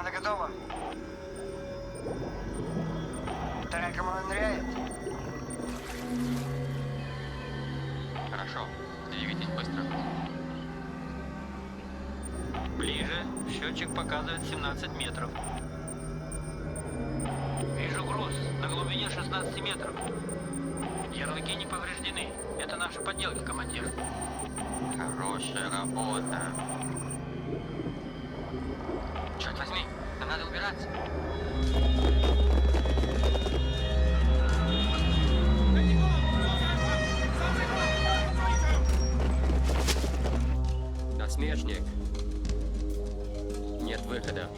Команда готова? Вторая команда ныряет. Хорошо. Двигайтесь быстро. Ближе. Счетчик показывает 17 метров. Вижу груз на глубине 16 метров. Ярлыки не повреждены. Это наши подделки, командир. Хорошая работа. Черт возьми, нам надо убираться. Насмешник. Нет выхода.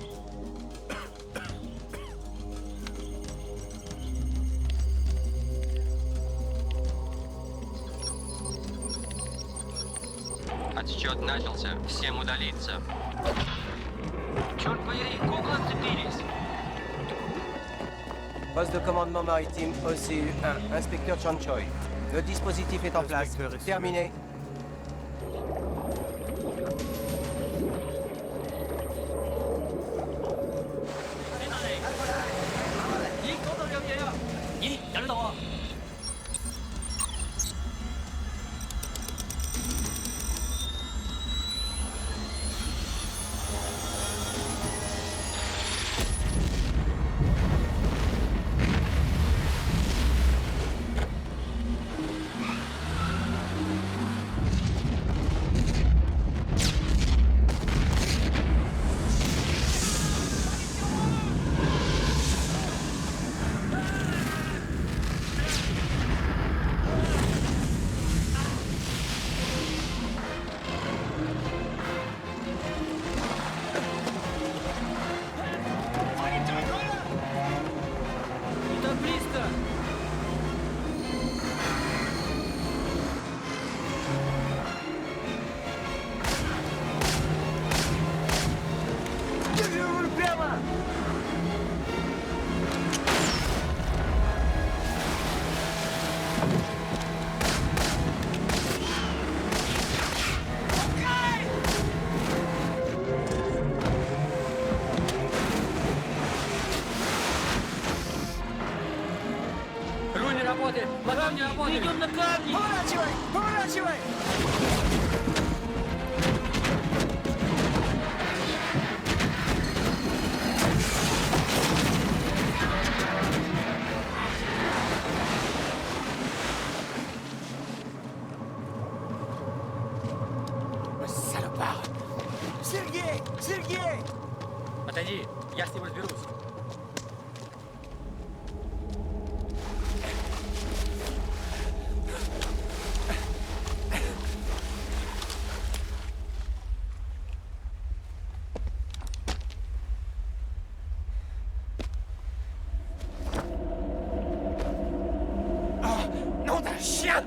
Отсчет начался. Всем удалиться. Черт подери, куклы отцепились. Poste de commandement maritime OCU-1, inspecteur Chan Choi. Le dispositif est en place. Terminé. Руль не работает, мотор не работает. Идем на камни. Поворачивай! Поворачивай! Salopard. Сергей! Сергей! Отойди, я с ним разберусь. Nom d'un chien!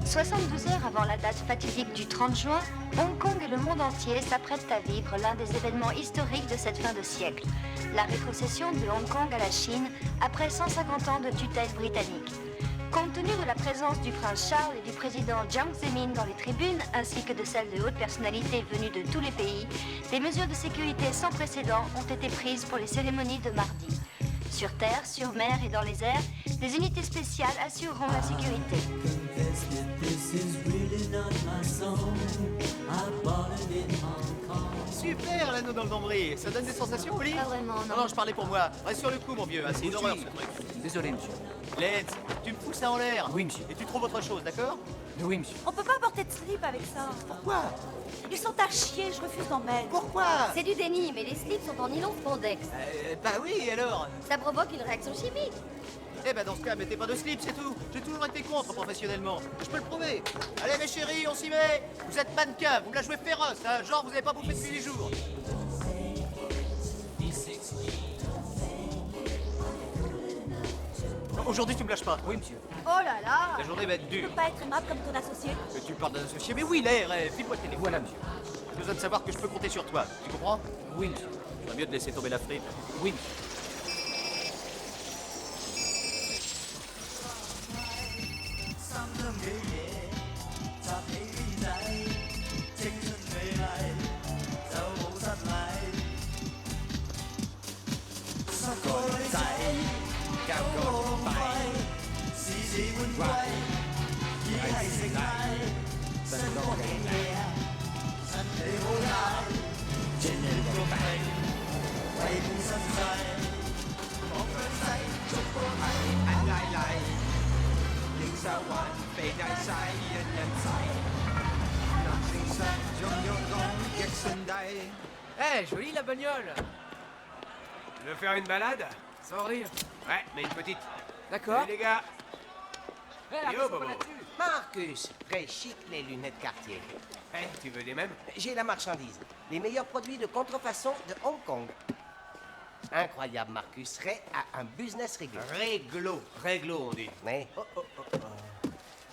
« 72 heures avant la date fatidique du 30 juin, Hong Kong et le monde entier s'apprêtent à vivre l'un des événements historiques de cette fin de siècle, la rétrocession de Hong Kong à la Chine après 150 ans de tutelle britannique. Compte tenu de la présence du prince Charles et du président Jiang Zemin dans les tribunes, ainsi que de celles de hautes personnalités venues de tous les pays, des mesures de sécurité sans précédent ont été prises pour les cérémonies de mardi. Sur terre, sur mer et dans les airs, des unités spéciales assureront la sécurité. Super l'anneau dans le nombril, ça donne des sensations au lit? Pas vraiment, non. Non, je parlais pour moi. Reste sur le coup, mon vieux, c'est une horreur ce truc. Désolé, monsieur. Lens, tu me fous ça en l'air. Oui, monsieur. Et tu trouves autre chose, d'accord? Oui, monsieur. On peut pas porter de slip avec ça. Pourquoi? Ils sont à chier, je refuse d'en mettre. Pourquoi? C'est du déni, mais les slips sont en nylon spandex. Bah oui, et alors? Ça provoque une réaction chimique. Eh ben dans ce cas, mettez pas de slip, c'est tout. J'ai toujours été contre professionnellement. Je peux le prouver. Allez mes chéris, on s'y met. Vous êtes mannequin, vous me la jouez féroce, hein. Genre vous avez pas bouffé depuis 8 jours. Aujourd'hui, tu me lâches pas. Oui, monsieur. Oh là là. La journée va être Tu dure. peux pas être aimable comme ton associé. Que tu parles d'un associé, mais oui, l'air, file-moi le téléphone. Voilà, monsieur. J'ai besoin de savoir que je peux compter sur toi. Tu comprends? Oui, monsieur. C'est mieux de laisser tomber la frite. Oui, monsieur. Eh, jolie la bagnole. Tu veux faire une balade? Sans rire. Ouais, mais une petite. D'accord. Salut les gars. Eh, Yo, Bobo. Marcus, très chic les lunettes Cartier. Eh, tu veux les mêmes? J'ai la marchandise. Les meilleurs produits de contrefaçon de Hong Kong. Incroyable, Marcus. À un business réglo. Réglo, on dit. Mais,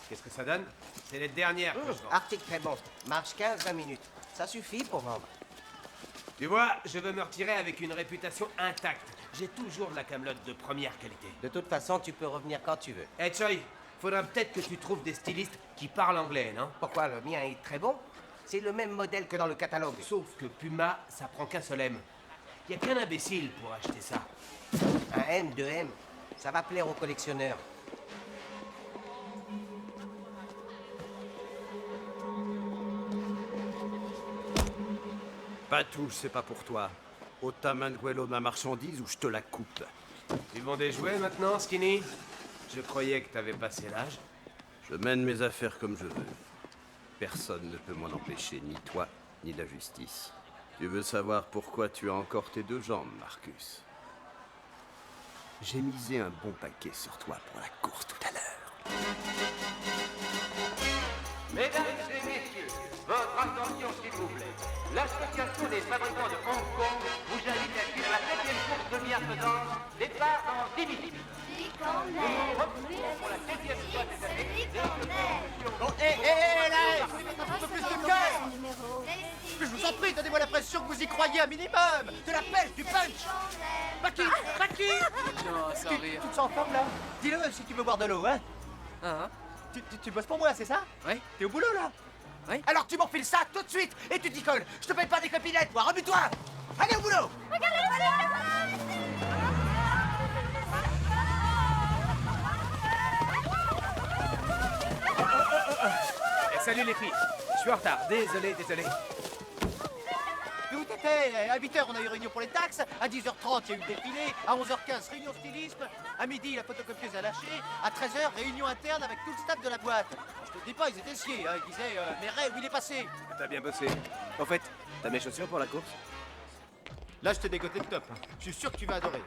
Qu'est-ce que ça donne? C'est les dernières que je vends. article très bon. Marche 15-20 minutes. Ça suffit pour vendre. Tu vois, je veux me retirer avec une réputation intacte. J'ai toujours de la camelote de première qualité. De toute façon, tu peux revenir quand tu veux. Eh, Choi, faudra peut-être que tu trouves des stylistes qui parlent anglais, non? Pourquoi le mien est très bon? C'est le même modèle que dans le catalogue. Sauf que Puma, ça prend qu'un seul M. Y a qu'un imbécile pour acheter ça. Un M, 2M. Ça va plaire aux collectionneurs. Pas tout, c'est pas pour toi. Ôte ta main de Guello de ma marchandise ou je te la coupe. Ils vont des jouets maintenant, Skinny? Je croyais que t'avais passé l'âge. Je mène mes affaires comme je veux. Personne ne peut m'en empêcher, ni toi, ni la justice. Tu veux savoir pourquoi tu as encore tes deux jambes, Marcus? J'ai misé un bon paquet sur toi pour la course tout à l'heure. Mesdames et messieurs, votre attention s'il vous plaît. L'Association des fabricants de Hong Kong vous invite à suivre la 7e course de bienfaisance. Départ dans 10 minutes. Nous nous retrouvons pour la 7e fois cette année. Bon, là, il faut y mettre un peu plus de cœur. Je vous en prie, donnez-moi l'impression que vous y croyez un minimum. De la pêche, du punch. Paki. Non, sans rire. Tu te sens en forme, là? Dis-le si tu veux boire de l'eau, hein? Hein? Tu bosses pour moi, c'est ça? Ouais. T'es au boulot, là? Oui. Alors tu m'enfiles ça tout de suite et tu t'y colles. Je te paye pas des copinettes, moi. Remue-toi. Allez au boulot. Eh, salut les filles. Je suis en retard. Désolé. Mais où t'étais? À 8h, on a eu réunion pour les taxes. À 10h30, il y a eu le défilé. À 11h15, réunion stylisme. À midi, la photocopieuse a lâché. À 13h, réunion interne avec tout le staff de la boîte. Je te dis pas, ils étaient sciés. Hein. Ils disaient, mais Ray, où il est passé? T'as bien bossé. En fait, t'as mes chaussures pour la course? Là, je t'ai dégoté le top. Je suis sûr que tu vas adorer.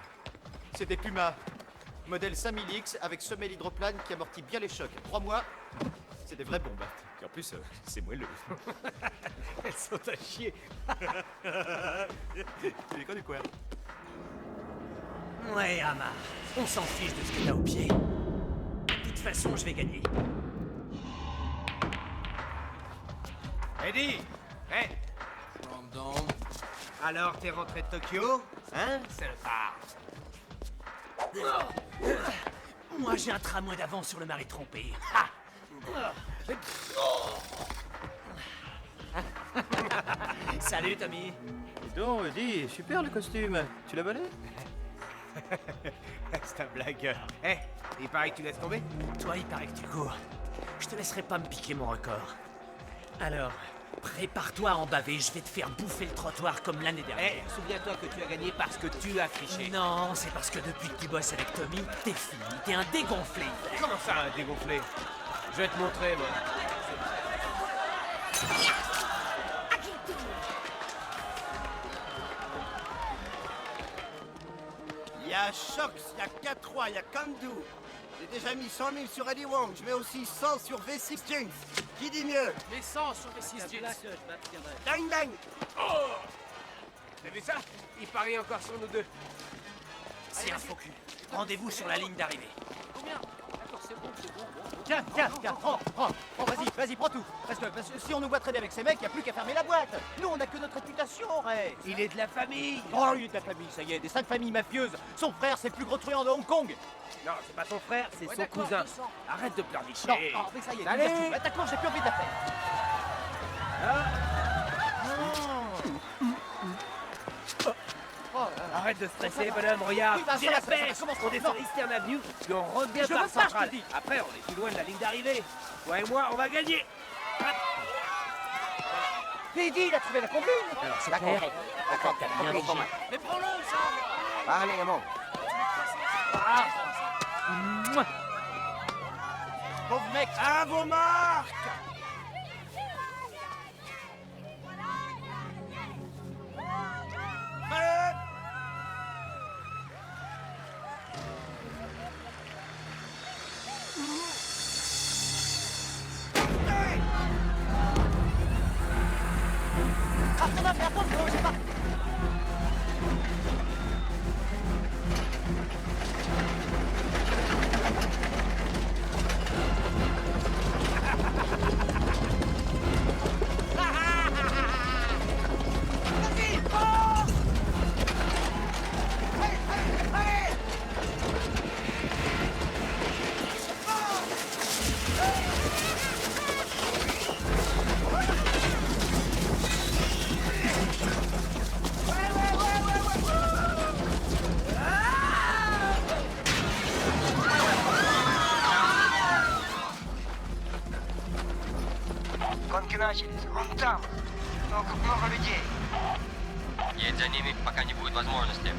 C'est des Puma. Modèle 5000X avec semelle hydroplane qui amortit bien les chocs. 3 mois, c'est des vraies bombes. Et en plus, c'est moelleux. Elles sont à chier. Tu déconnes quoi? Ouais, Amar, on s'en fiche de ce que t'as au pied. De toute façon, je vais gagner. Eddie. Hey. Alors, t'es rentré de Tokyo? Hein, salopard? Moi, j'ai un tramway d'avance sur le mari trompé. Ha! Salut, Tommy. Dis donc, dis, super le costume. Tu l'as volé? C'est un blagueur. Eh, il paraît que tu laisses tomber? Toi, il paraît que tu cours. Je te laisserai pas me piquer mon record. Alors, prépare-toi à en baver, je vais te faire bouffer le trottoir comme l'année dernière. Eh, souviens-toi que tu as gagné parce que tu as triché. Non, c'est parce que depuis que tu bosses avec Tommy, t'es fini, t'es un dégonflé. Comment ça, un dégonflé? Je vais te montrer, moi. Il y a Shox, il y a K3, il y a Kandu. J'ai déjà mis 100 000 sur Eddie Wong, je mets aussi 100 sur V6 Jinx. Qui dit mieux? Les 100 sur les 6 Jinx. Dang dang. Oh! T'as vu ça? Il parie encore sur nous deux. C'est un faux cul. Rendez-vous sur la ligne d'arrivée. Combien? D'accord, c'est bon, bon. Tiens, prends. Oh, vas-y, prends tout. Parce que si on nous voit traîner avec ces mecs, y a plus qu'à fermer la boîte. Nous, on a que notre réputation, Ray. Il est de la famille. Oh, il est de la famille, ça y est, des 5 familles mafieuses. Son frère, c'est le plus gros truand de Hong Kong. Non, c'est pas son frère, c'est Ouais, son d'accord, cousin. 200. Arrête de pleurnicher. Non, mais ça y est, Allez. tout. Attaquons, j'ai plus envie de la faire. Arrête de stresser, bonhomme, regarde. Oui, bah, J'ai ça la va, ça va, pêche. ça commence On descend non. Eastern Avenue, puis on revient Je par veux pas, je te Central. dis. Après, on est plus loin de la ligne d'arrivée. Toi et moi, on va gagner. Eddie, il a trouvé la combine. Alors, c'est clair. D'accord, T'as bien ok, digéré. Mais prends-le, ça. Allez, monte. Pauvre mec. À vos marques. Attends, j'ai pas. Гонки начались. Вон там. Много людей. Едь за ними, пока не будет возможности.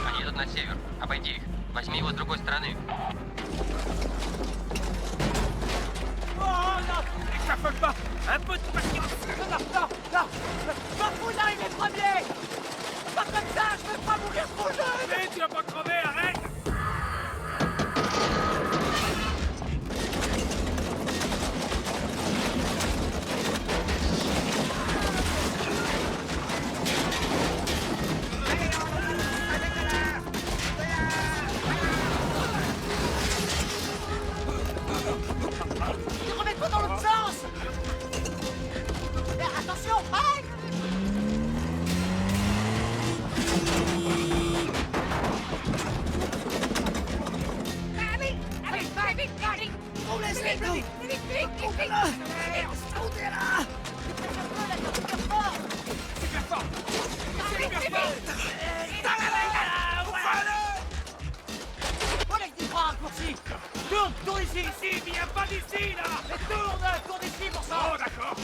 Они идут на север. Обойди их. Возьми его с другой стороны. N'échappe pas. Un peu de patience. Pas vous arrivez premier. Pas comme ça, je veux pas mourir trop jeune. Mais tu vas pas crever, arrête. Remets-toi dans l'autre sens. Attention, aïe. Tourne ici. Ici, viens pas d'ici, là. Mais tourne ici pour ça. Oh, d'accord.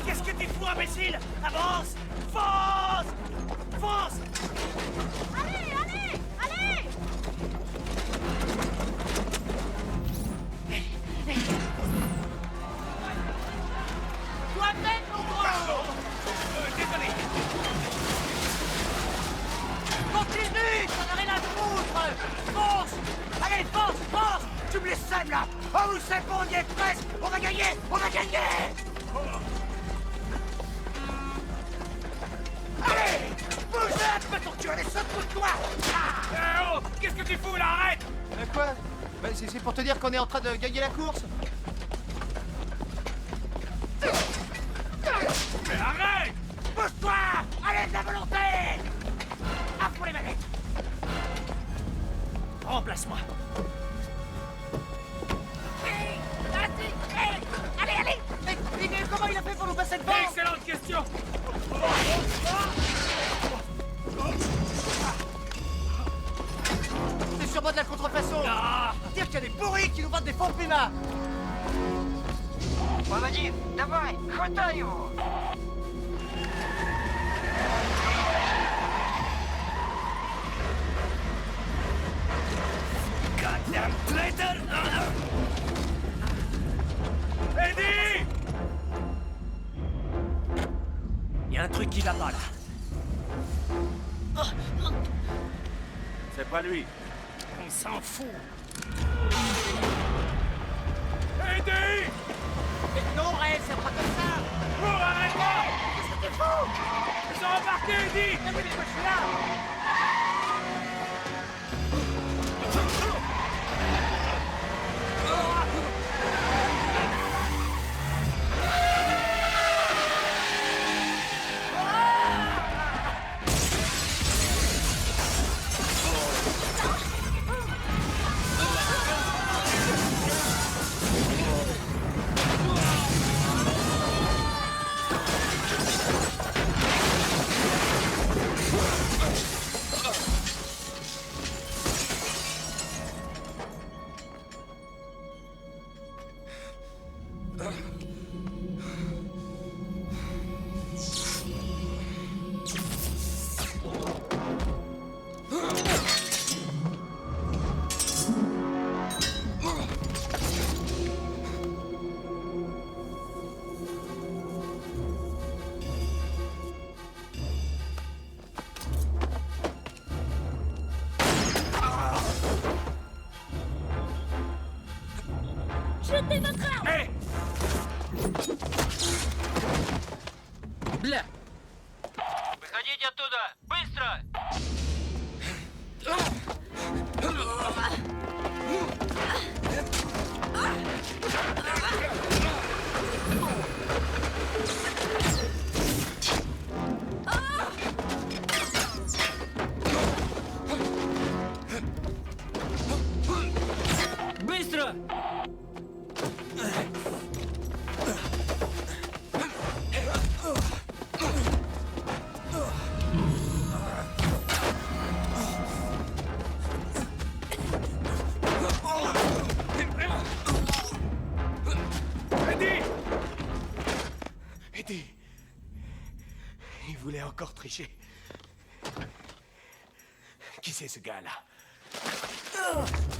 Qu'est-ce que tu fous, imbécile? Avance. Fonce. Allez. Toi-même, mon gros. Désolé. Continue, t'en as rien à foutre. Fonce. Allez, fonce. Tu me laisses seul, là. Oh, c'est bon, on y est presque. On va gagner. Allez, bouge un peu, ton cul, allez, saute-toi. Oh, qu'est-ce que tu fous, là? Arrête. Quoi? Bah, c'est pour te dire qu'on est en train de gagner la course. Mais arrête. Bouge-toi. Allez, de la volonté. À fond les manettes. Remplace-moi. Allez. Mais comment il a fait pour nous passer devant? Excellente question. C'est sûrement de la contrefaçon. Dire qu'il y a des pourris qui nous vendent des faux primas. Он один. Давай, хватай его. Goddamn traitor. Eddie. Y a un truc qui va pas là. C'est pas lui. On s'en fout. Aidez! Non, Ray, c'est pas comme ça. Cours, arrête-moi! C'était faux. Ils ont embarqué, Eddie! Mais oui, mais je suis là. Jetez votre arme! Hé! Бля! Выходите оттуда! Быстро! Быстро! Eddie! Eddie! Il voulait encore tricher. Qui c'est ce gars-là?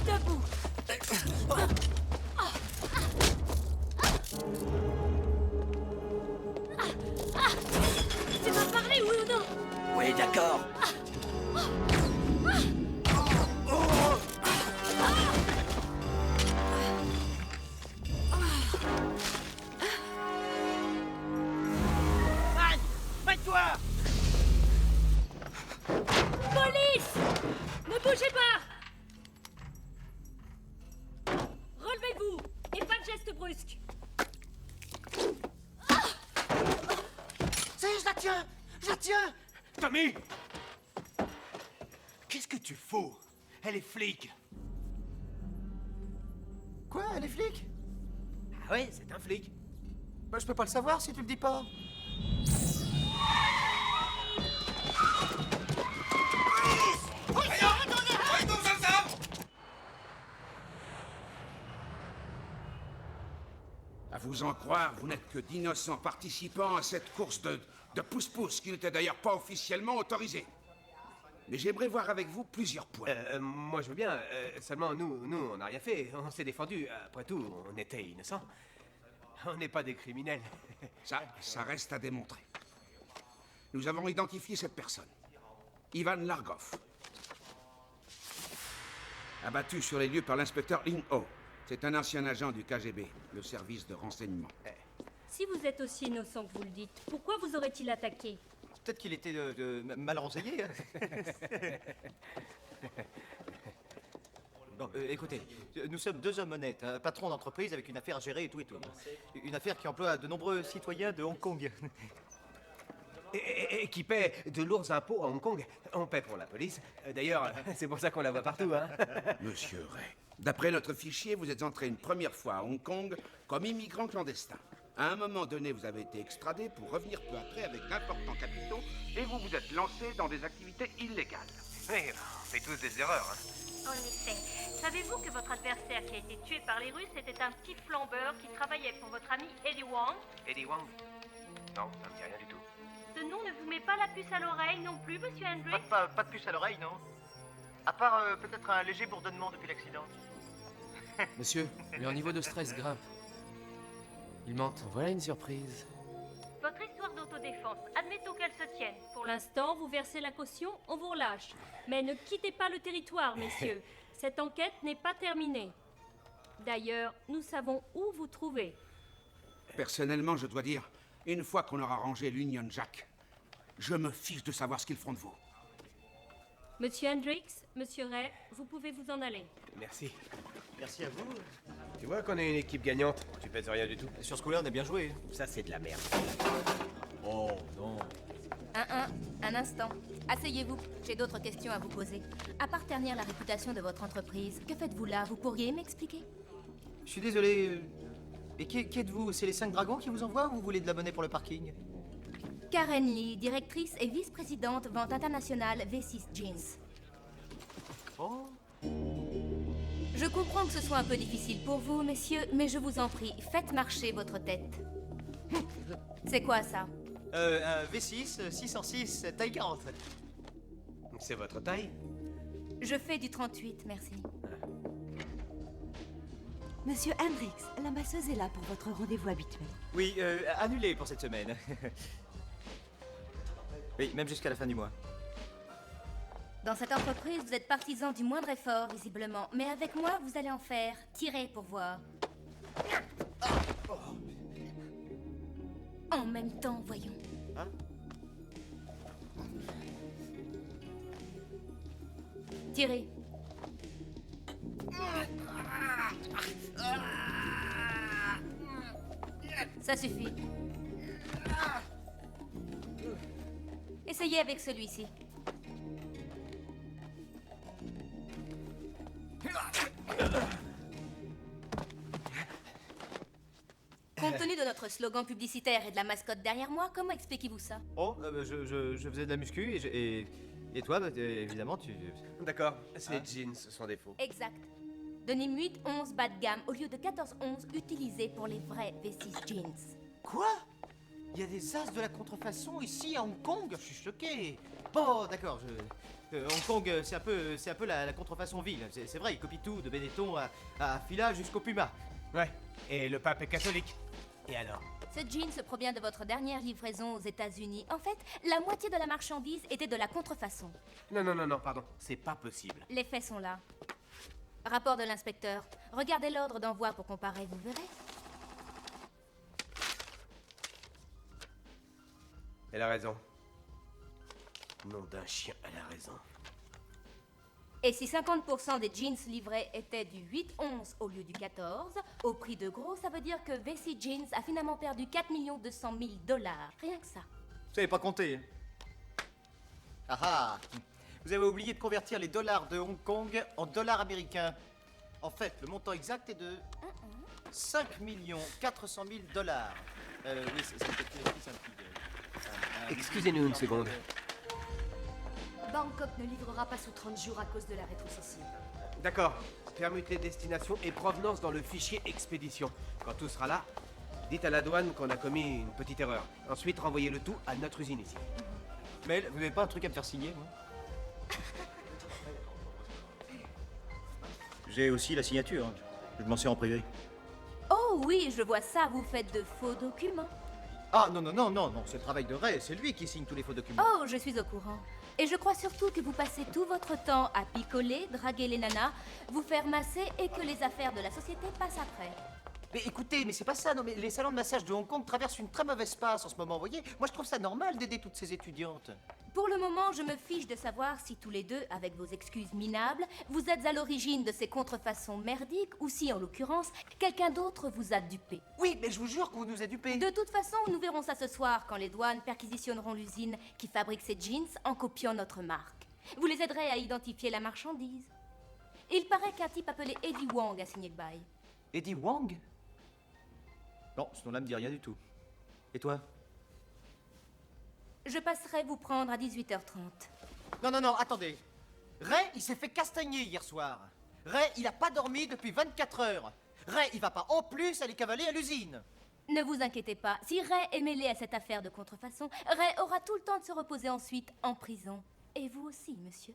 Debout! Tu vas parler, oui ou non? Oui, d'accord. Anne, mets-toi. Police! Ne bougez pas! Relevez-vous! Et pas de geste brusque! Je la tiens. Je la tiens. Tommy! Qu'est-ce que tu fous? Elle est flic. Quoi, elle est flic? Ah ouais, c'est un flic. Bah, je peux pas le savoir si tu le dis pas. À vous en croire, vous n'êtes que d'innocents participants à cette course de pouce-pouce qui n'était d'ailleurs pas officiellement autorisée. Mais j'aimerais voir avec vous plusieurs points. Moi je veux bien, seulement nous on n'a rien fait, on s'est défendu. Après tout, on était innocents. On n'est pas des criminels. Ça reste à démontrer. Nous avons identifié cette personne. Ivan Largov. Abattu sur les lieux par l'inspecteur Ling Ho. C'est un ancien agent du KGB, le service de renseignement. Si vous êtes aussi innocent que vous le dites, pourquoi vous aurait-il attaqué? Peut-être qu'il était mal renseigné. Hein. Bon, écoutez, nous sommes deux hommes honnêtes, un patron d'entreprise avec une affaire à gérer et tout et tout. Une affaire qui emploie de nombreux citoyens de Hong Kong. Et qui paie de lourds impôts à Hong Kong. On paie pour la police. D'ailleurs, c'est pour ça qu'on la voit partout, hein. Monsieur Ray, d'après notre fichier, vous êtes entré une première fois à Hong Kong comme immigrant clandestin. À un moment donné, vous avez été extradé pour revenir peu après avec d'importants capitaux et vous vous êtes lancé dans des activités illégales. Oui, on fait tous des erreurs, hein. En effet. Savez-vous que votre adversaire qui a été tué par les Russes était un petit flambeur qui travaillait pour votre ami Eddie Wang? Eddie Wang? Non, ça me dit rien du tout. Ce nom ne vous met pas la puce à l'oreille non plus, monsieur Hendricks? Pas de puce à l'oreille, non? À part peut-être un léger bourdonnement depuis l'accident. Monsieur, leur niveau de stress grimpe. Ils mentent. Voilà une surprise. Votre votre histoire d'autodéfense, admettons qu'elle se tienne. Pour l'instant, vous versez la caution, on vous relâche. Mais ne quittez pas le territoire, messieurs. Cette enquête n'est pas terminée. D'ailleurs, nous savons où vous trouver. Personnellement, je dois dire, une fois qu'on aura rangé l'Union Jack, je me fiche de savoir ce qu'ils feront de vous. Monsieur Hendrix, Monsieur Ray, vous pouvez vous en aller. Merci. Merci à vous. Tu vois qu'on est une équipe gagnante. Tu pèses rien du tout. Sur ce coup-là, on a bien joué. Ça, c'est de la merde. Oh, non. Un instant. Asseyez-vous, j'ai d'autres questions à vous poser. À part ternir la réputation de votre entreprise, que faites-vous là? Vous pourriez m'expliquer? Je suis désolé. Et qui êtes-vous? C'est les 5 dragons qui vous envoient ou vous voulez de la monnaie pour le parking? Karen Lee, directrice et vice-présidente vente internationale V6 Jeans. Oh. Je comprends que ce soit un peu difficile pour vous, messieurs, mais je vous en prie, faites marcher votre tête. C'est quoi ça? Un V6, 606, taille 40. C'est votre taille? Je fais du 38, merci. Monsieur Hendrix, la masseuse est là pour votre rendez-vous habituel. Oui, annulé pour cette semaine. Oui, même jusqu'à la fin du mois. Dans cette entreprise, vous êtes partisan du moindre effort, visiblement. Mais avec moi, vous allez en faire. Tirez pour voir. En même temps, voyons. Hein? Tirez. Ça suffit. Essayez avec celui-ci. Compte tenu de notre slogan publicitaire et de la mascotte derrière moi, comment expliquez-vous ça? Oh, je faisais de la muscu et toi, bah, évidemment, tu... D'accord, ces jeans sont des faux. Exact. Donnez 8-11 bas de gamme au lieu de 14-11 utilisés pour les vrais V6 jeans. Quoi? Il y a des as de la contrefaçon ici à Hong Kong? Je suis choqué. Bon, d'accord, Hong Kong, c'est un peu la contrefaçon ville. C'est vrai, ils copient tout, de Benetton à Fila jusqu'au Puma. Ouais, et le pape est catholique. Et alors? Ce jeans provient de votre dernière livraison aux États-Unis. En fait, la moitié de la marchandise était de la contrefaçon. Non, pardon, c'est pas possible. Les faits sont là. Rapport de l'inspecteur. Regardez l'ordre d'envoi pour comparer, vous verrez. Elle a raison. Nom d'un chien, elle a raison. Et si 50% des jeans livrés étaient du 8-11 au lieu du 14, au prix de gros, ça veut dire que V6 Jeans a finalement perdu 4 200 000 $. Rien que ça. Vous savez pas compter. Ah ah! Vous avez oublié de convertir les dollars de Hong Kong en dollars américains. En fait, le montant exact est de 5 400 000 $. Oui, c'est peut-être un petit... Excusez-nous une seconde. Bangkok ne livrera pas sous 30 jours à cause de la rétrocession. D'accord. Permutez destination et provenance dans le fichier expédition. Quand tout sera là, dites à la douane qu'on a commis une petite erreur. Ensuite, renvoyez le tout à notre usine ici. Mais vous n'avez pas un truc à me faire signer, moi? J'ai aussi la signature. Je m'en sers en privé. Oh oui, je vois ça, vous faites de faux documents. Ah non, c'est le travail de Ray, c'est lui qui signe tous les faux documents. Oh, je suis au courant. Et je crois surtout que vous passez tout votre temps à picoler, draguer les nanas, vous faire masser et que les affaires de la société passent après. Mais écoutez, mais c'est pas ça, non, mais les salons de massage de Hong Kong traversent une très mauvaise passe en ce moment, vous voyez? Moi, je trouve ça normal d'aider toutes ces étudiantes. Pour le moment, je me fiche de savoir si tous les deux, avec vos excuses minables, vous êtes à l'origine de ces contrefaçons merdiques ou si, en l'occurrence, quelqu'un d'autre vous a dupé. Oui, mais je vous jure que vous nous avez dupés. De toute façon, nous verrons ça ce soir quand les douanes perquisitionneront l'usine qui fabrique ces jeans en copiant notre marque. Vous les aiderez à identifier la marchandise. Il paraît qu'un type appelé Eddie Wong a signé le bail. Eddie Wong? Non, ce nom-là me dit rien du tout. Et toi? Je passerai vous prendre à 18h30. Non, attendez. Ray, il s'est fait castagner hier soir. Ray, il a pas dormi depuis 24 heures. Ray, il va pas en plus aller cavaler à l'usine. Ne vous inquiétez pas, si Ray est mêlé à cette affaire de contrefaçon, Ray aura tout le temps de se reposer ensuite en prison. Et vous aussi, monsieur.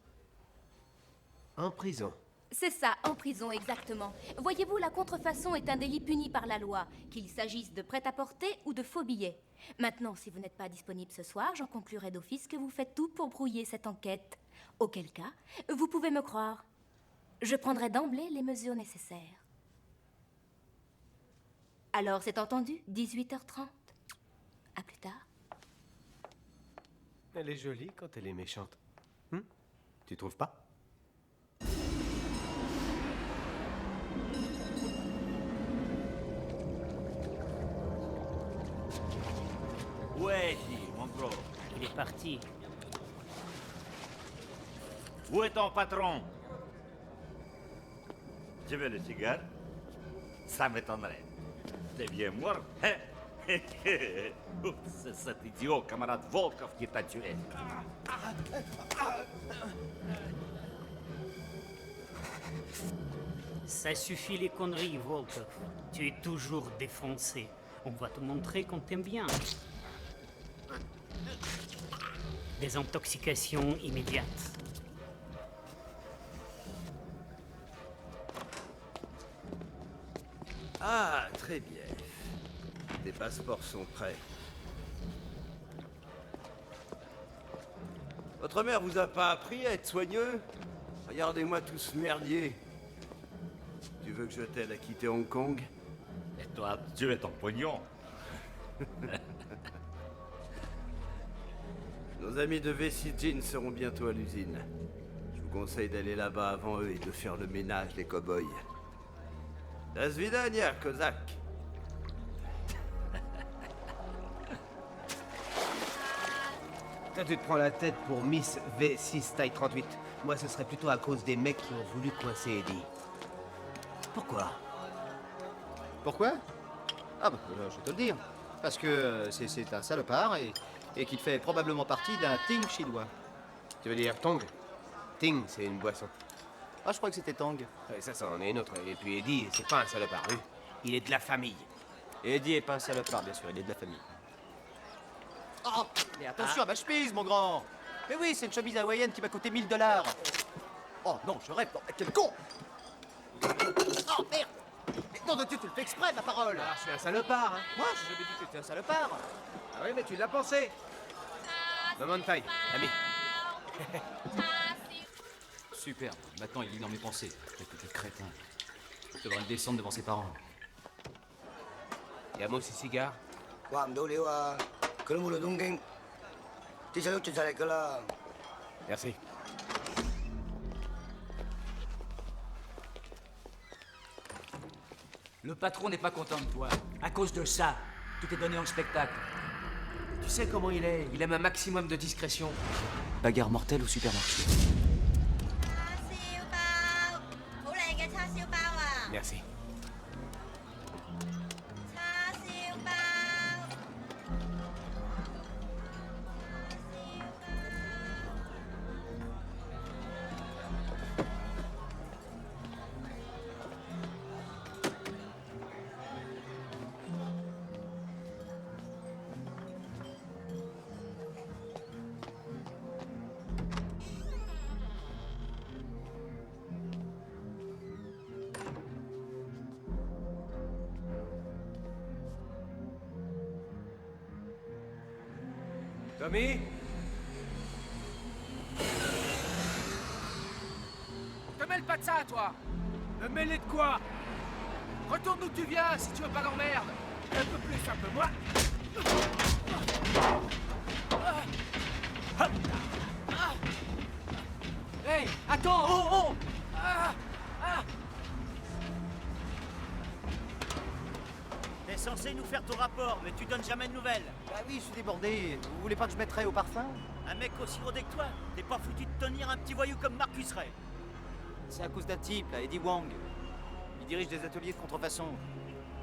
En prison? C'est ça, en prison, exactement. Voyez-vous, la contrefaçon est un délit puni par la loi, qu'il s'agisse de prêt-à-porter ou de faux billets. Maintenant, si vous n'êtes pas disponible ce soir, j'en conclurai d'office que vous faites tout pour brouiller cette enquête. Auquel cas, vous pouvez me croire. Je prendrai d'emblée les mesures nécessaires. Alors, c'est entendu, 18h30. À plus tard. Elle est jolie quand elle est méchante. Tu trouves pas? Où est-il, mon gros? Il est parti. Où est ton patron? Tu veux le cigare? Ça m'étonnerait. T'es bien mort, hein? C'est cet idiot, camarade Volkov, qui t'a tué. Ça suffit les conneries, Volkov. Tu es toujours défoncé. On va te montrer qu'on t'aime bien. Désintoxication immédiate. Ah, très bien. Tes passeports sont prêts. Votre mère vous a pas appris à être soigneux? Regardez-moi tout ce merdier. Tu veux que je t'aide à quitter Hong Kong? Et toi, tu es ton pognon. Nos amis de Vessi Jeans seront bientôt à l'usine. Je vous conseille d'aller là-bas avant eux et de faire le ménage des cow-boys. Das vidania, Kozak. Toi, tu te prends la tête pour Miss V6 taille 38. Moi, ce serait plutôt à cause des mecs qui ont voulu coincer Eddie. Pourquoi? Pourquoi? Ah bah, je vais te le dire. Parce que c'est un salopard et qu'il fait probablement partie d'un Ting chinois. Tu veux dire Tong? Ting, c'est une boisson. Ah, je crois que c'était Tang. Ouais, ça en est une autre. Et puis Eddie, c'est pas un salopard, lui. Il est de la famille. Et Eddie est pas un salopard, bien sûr, il est de la famille. Oh, mais attention à ma chemise, mon grand! Mais oui, c'est une chemise hawaïenne qui m'a coûté 1000 $. Oh non, je rêve, non, quel con! Oh merde! Mais non, tu le fais exprès, ma parole! Alors, je suis un salopard, hein. Moi, j'ai jamais dit que tu étais un salopard! Ah oui, mais tu l'as pensé! Moment de taille, ami. Super, maintenant il lit dans mes pensées. Quel petit crétin. Je devrais le descendre devant ses parents. Yamo, ces cigares? Merci. Le patron n'est pas content de toi. À cause de ça, tu t'es donné en spectacle. Tu sais comment il est. Il aime un maximum de discrétion. Bagarre mortelle au supermarché. Merci. Tommy? Te mêle pas de ça, toi! Me mêler de quoi? Retourne d'où tu viens si tu veux pas d'emmerde! Un peu plus, un peu moins. Hey, attends! Oh, oh! T'es censé nous faire ton rapport, mais tu donnes jamais de nouvelles. Bah oui, je suis débordé. Vous voulez pas que je mettrais au parfum? Un mec aussi rodé que toi, t'es pas foutu de tenir un petit voyou comme Marcus Ray. C'est à cause d'un type, là, Eddie Wang. Il dirige des ateliers de contrefaçon.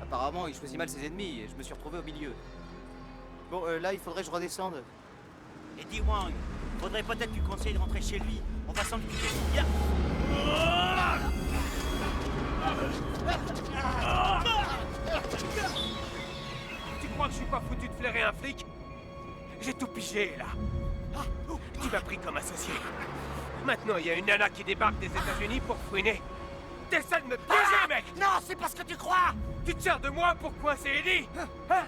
Apparemment, il choisit mal ses ennemis et je me suis retrouvé au milieu. Bon, là, il faudrait que je redescende. Eddie Wang, faudrait peut-être lui conseiller de rentrer chez lui. On va s'en occuper. Viens. Tu crois que je suis pas foutu de flairer un flic? J'ai tout pigé, là. Tu m'as pris comme associé. Maintenant, il y a une nana qui débarque des États-Unis pour fouiner. T'essaies de me piéger, mec! Non, c'est pas ce que tu crois! Tu te sers de moi pour coincer Eddie? Hein?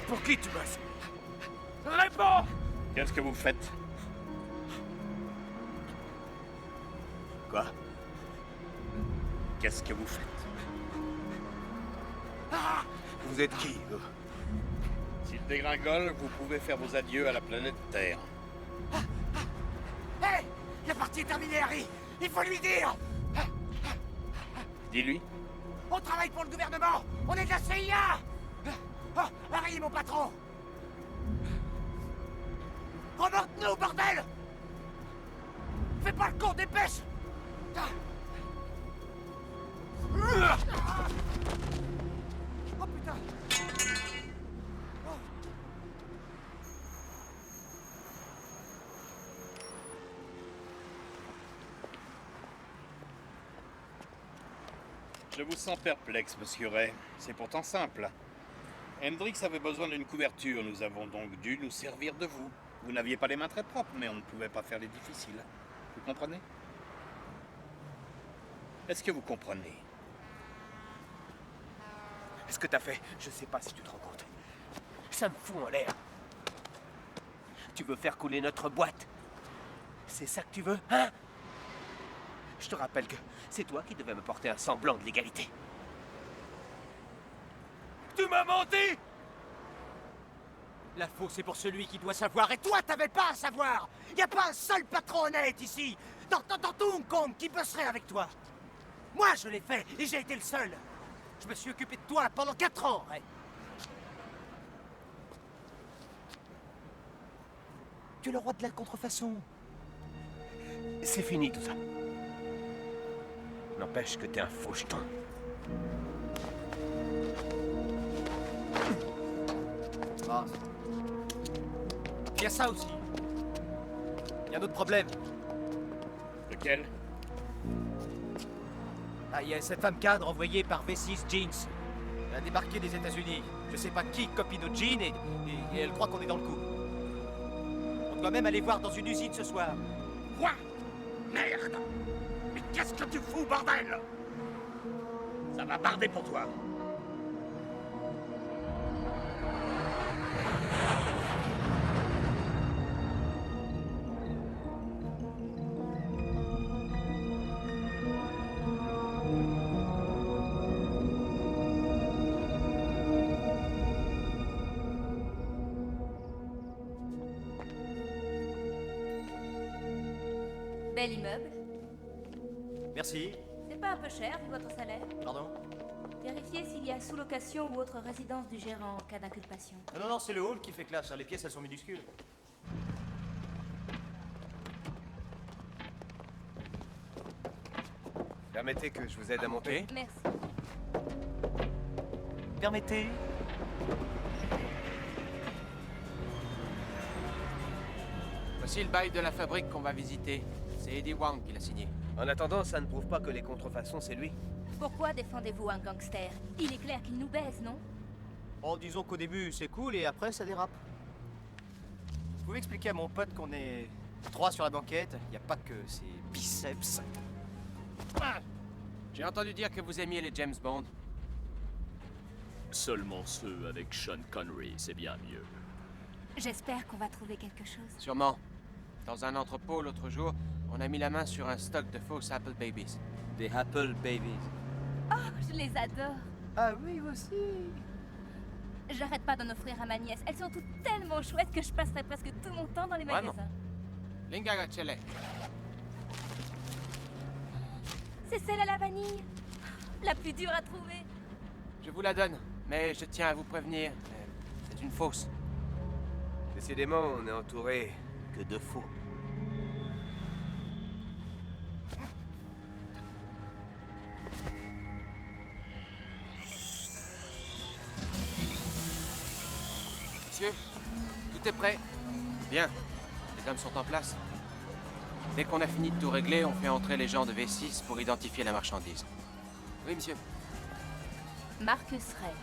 Pour qui tu bosses? Réponds! Qu'est-ce que vous faites? Quoi? Qu'est-ce que vous faites? Vous êtes qui, vous? S'il dégringole, vous pouvez faire vos adieux à la planète Terre. Hé! La partie est terminée, Harry! Il faut lui dire! Dis-lui. On travaille pour le gouvernement! On est de la CIA! Oh, Harry est mon patron! Remonte-nous, bordel! Fais pas le con, dépêche! Oh putain! Je vous sens perplexe, monsieur Ray. C'est pourtant simple. Hendrix avait besoin d'une couverture. Nous avons donc dû nous servir de vous. Vous n'aviez pas les mains très propres, mais on ne pouvait pas faire les difficiles. Vous comprenez? Est-ce que vous comprenez? Ce que t'as fait, je sais pas si tu te rends compte. Ça me fout en l'air. Tu veux faire couler notre boîte? C'est ça que tu veux, hein? Je te rappelle que c'est toi qui devais me porter un semblant de légalité. Tu m'as menti! La faute, c'est pour celui qui doit savoir, et toi, t'avais pas à savoir! Y a pas un seul patron honnête ici, dans tout Hong Kong, qui bosserait avec toi! Moi, je l'ai fait, et j'ai été le seul! Je me suis occupé de toi pendant 4 ans, Ray. Tu es le roi de la contrefaçon. C'est fini tout ça. N'empêche que t'es un faux jeton. Ah. Il y a ça aussi. Il y a un autre problème. Lequel? Ah, il y a cette femme cadre envoyée par V6 Jeans. Elle a débarqué des États-Unis. Je sais pas qui copie nos jeans et elle croit qu'on est dans le coup. On doit même aller voir dans une usine ce soir. Quoi? Merde! Mais qu'est-ce que tu fous, bordel? Ça va barder pour toi. Bel immeuble. Merci. C'est pas un peu cher vu votre salaire? Pardon? Vérifiez s'il y a sous-location ou autre résidence du gérant en cas d'inculpation. Non, c'est le hall qui fait classe. Les pièces, elles sont minuscules. Permettez que je vous aide à monter? Merci. Permettez. Voici le bail de la fabrique qu'on va visiter. C'est Eddie Wang qui l'a signé. En attendant, ça ne prouve pas que les contrefaçons, c'est lui. Pourquoi défendez-vous un gangster? Il est clair qu'il nous baise, non? Oh, disons qu'au début, c'est cool et après, ça dérape. Vous pouvez expliquer à mon pote qu'on est 3 sur la banquette? Il n'y a pas que ses biceps. J'ai entendu dire que vous aimiez les James Bond. Seulement ceux avec Sean Connery, c'est bien mieux. J'espère qu'on va trouver quelque chose. Sûrement. Dans un entrepôt l'autre jour, on a mis la main sur un stock de fausses Apple Babies. Des Apple Babies. Oh, je les adore. Ah oui, aussi. J'arrête pas d'en offrir à ma nièce. Elles sont toutes tellement chouettes que je passerai presque tout mon temps dans les Vraiment? magasins. Linga Gacele. C'est celle à la vanille. La plus dure à trouver. Je vous la donne, mais je tiens à vous prévenir. C'est une fausse. Décidément, on est entouré que de faux. Monsieur, tout est prêt. Bien, les hommes sont en place. Dès qu'on a fini de tout régler, on fait entrer les gens de V6 pour identifier la marchandise. Oui, monsieur. Marcus Ray.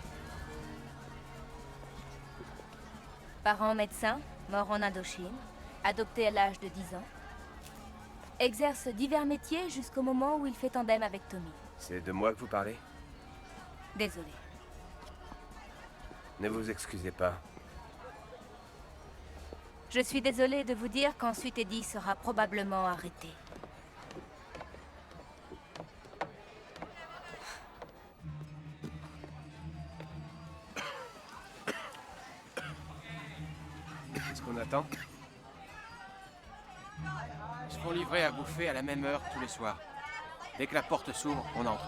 Parents médecins, mort en Indochine, adopté à l'âge de 10 ans. exerce divers métiers jusqu'au moment où il fait tandem avec Tommy. C'est de moi que vous parlez? Désolé. Ne vous excusez pas. Je suis désolée de vous dire qu'ensuite Eddie sera probablement arrêté. Qu'est-ce qu'on attend? Ils se font livrer à bouffer à la même heure tous les soirs. Dès que la porte s'ouvre, on entre.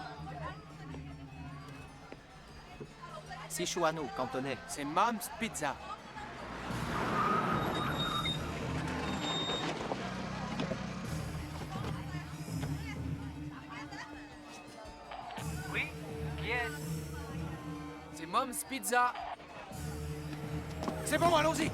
Sichuano, cantonais. C'est Mom's Pizza. Oui, qui est? C'est Mom's Pizza. C'est bon, allons-y.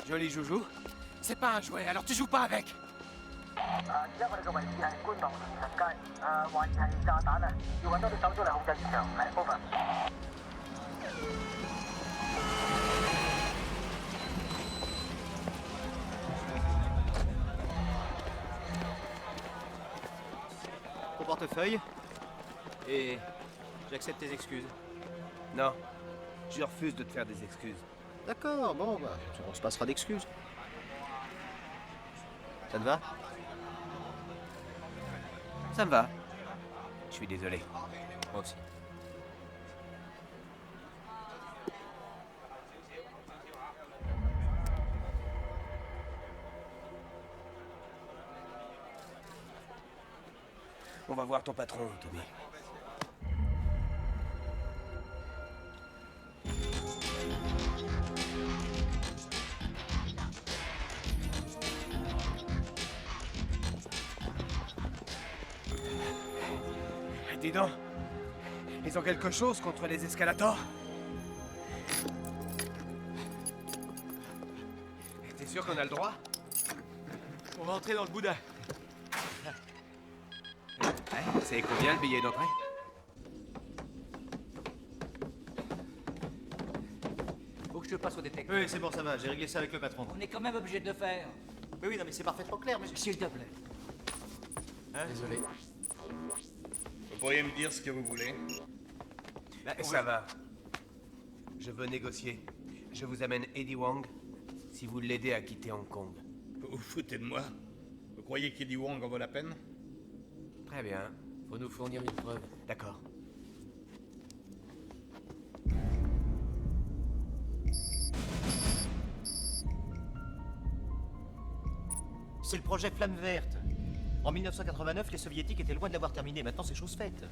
Joli joujou. C'est pas un jouet, alors tu joues pas avec. 而家我哋嘅位置係觀塘連臣街，懷疑係炸彈啊，要揾多啲手足嚟控制現場，係 over。portefeuille. Et j'accepte tes excuses. Non, je refuse de te faire des excuses. D'accord, bon, bah, on se passera d'excuses. Ça te va? Ça me va. Je suis désolé. Moi aussi. On va voir ton patron, Tommy. Dis donc, ils ont quelque chose contre les escalators? T'es sûr qu'on a le droit? On va entrer dans le boudin. C'est combien le billet d'entrée? Faut que je passe au détective. Oui, c'est bon, ça va, j'ai réglé ça avec le patron. On est quand même obligé de le faire. Oui, non, mais c'est parfaitement clair, mais... S'il te plaît. Hein? Désolé. Vous pourriez me dire ce que vous voulez? Ça va. Je veux négocier. Je vous amène Eddie Wong si vous l'aidez à quitter Hong Kong. Vous vous foutez de moi? Vous croyez qu'Eddie Wong en vaut la peine? Très bien. Faut nous fournir une preuve. D'accord. C'est le projet Flamme Verte. En 1989, les soviétiques étaient loin de l'avoir terminé. Maintenant, c'est chose faite.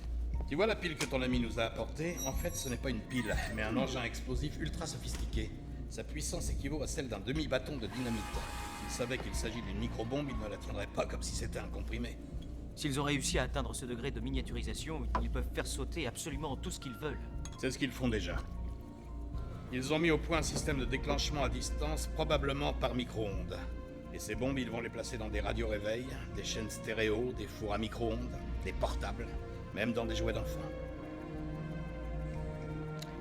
Tu vois la pile que ton ami nous a apportée? En fait, ce n'est pas une pile, mais un engin explosif ultra sophistiqué. Sa puissance équivaut à celle d'un demi-bâton de dynamite. S'il savait qu'il s'agit d'une micro-bombe, il ne la tiendrait pas comme si c'était un comprimé. S'ils ont réussi à atteindre ce degré de miniaturisation, ils peuvent faire sauter absolument tout ce qu'ils veulent. C'est ce qu'ils font déjà. Ils ont mis au point un système de déclenchement à distance, probablement par micro-ondes. Et ces bombes, ils vont les placer dans des radios-réveils, des chaînes stéréo, des fours à micro-ondes, des portables, même dans des jouets d'enfants.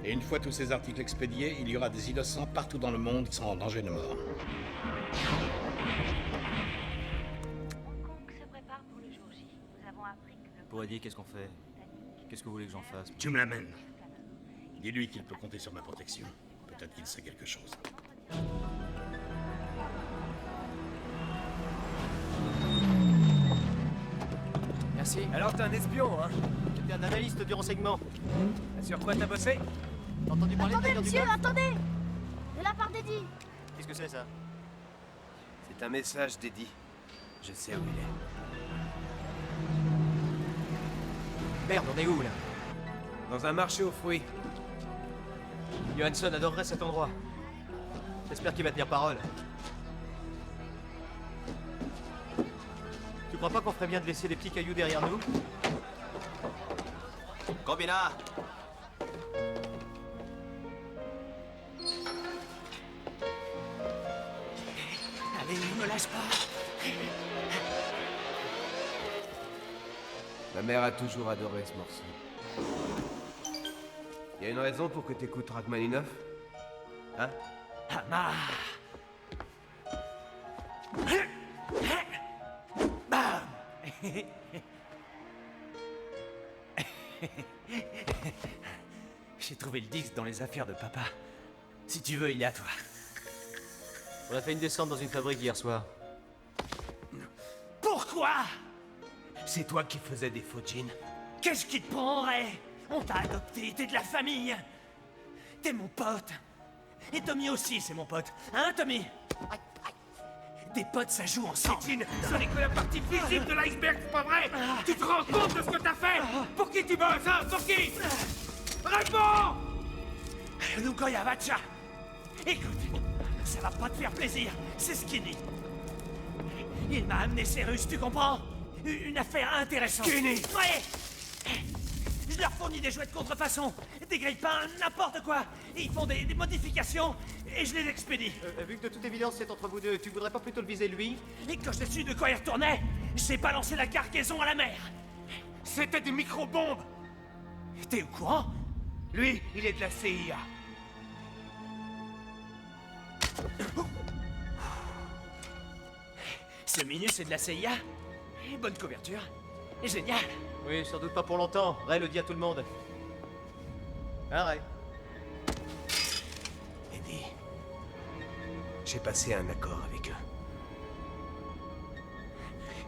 Et une fois tous ces articles expédiés, il y aura des innocents partout dans le monde qui sont en danger de mort. Pour Eddie, qu'est-ce qu'on fait? Qu'est-ce que vous voulez que j'en fasse? Tu me l'amènes. Dis-lui qu'il peut compter sur ma protection. Peut-être qu'il sait quelque chose. Merci. Alors t'es un espion, hein? T'es un analyste du renseignement. Sur quoi t'as bossé? T'as entendu parler Attendez, de la guerre du monsieur, Golfe? attendez! De la part d'Eddie. Qu'est-ce que c'est, ça? C'est un message d'Eddie. Je sais où il est. Merde, on est où, là? Dans un marché aux fruits. Johansson adorerait cet endroit. J'espère qu'il va tenir parole. Tu crois pas qu'on ferait bien de laisser les petits cailloux derrière nous? Combina! Allez, ne me lâche pas. Ma mère a toujours adoré ce morceau. Y a une raison pour que t'écoutes Rachmaninoff? Hein? Hamar. Bam. J'ai trouvé le disque dans les affaires de papa. Si tu veux, il est à toi. On a fait une descente dans une fabrique hier soir. Pourquoi? C'est toi qui faisais des faux jeans. Qu'est-ce qui te prendrait? On t'a adopté, t'es de la famille. T'es mon pote. Et Tommy aussi, c'est mon pote. Hein, Tommy? Des potes, ça joue ensemble. Tine, ce n'est que la partie visible de l'iceberg, c'est pas vrai? Tu te rends compte de ce que t'as fait? Pour qui tu bosses, hein? Pour qui? Réponds! Lukoya Vacha. Écoute, ça va pas te faire plaisir, c'est Skinny. Il m'a amené ces Russes, tu comprends? Une affaire intéressante. Skinny! Ouais! Je leur fournis des jouets de contrefaçon, des grille-pains, n'importe quoi. Ils font des modifications et je les expédie. Vu que de toute évidence c'est entre vous deux, tu voudrais pas plutôt le viser lui? Et quand j'ai su de quoi il retournait, j'ai balancé la cargaison à la mer. C'était des micro-bombes! T'es au courant? Lui, il est de la CIA. Ce menu, c'est de la CIA. Bonne couverture. Génial. Oui, sans doute pas pour longtemps. Ray le dit à tout le monde. Hein, Ray? Eddie, j'ai passé un accord avec eux.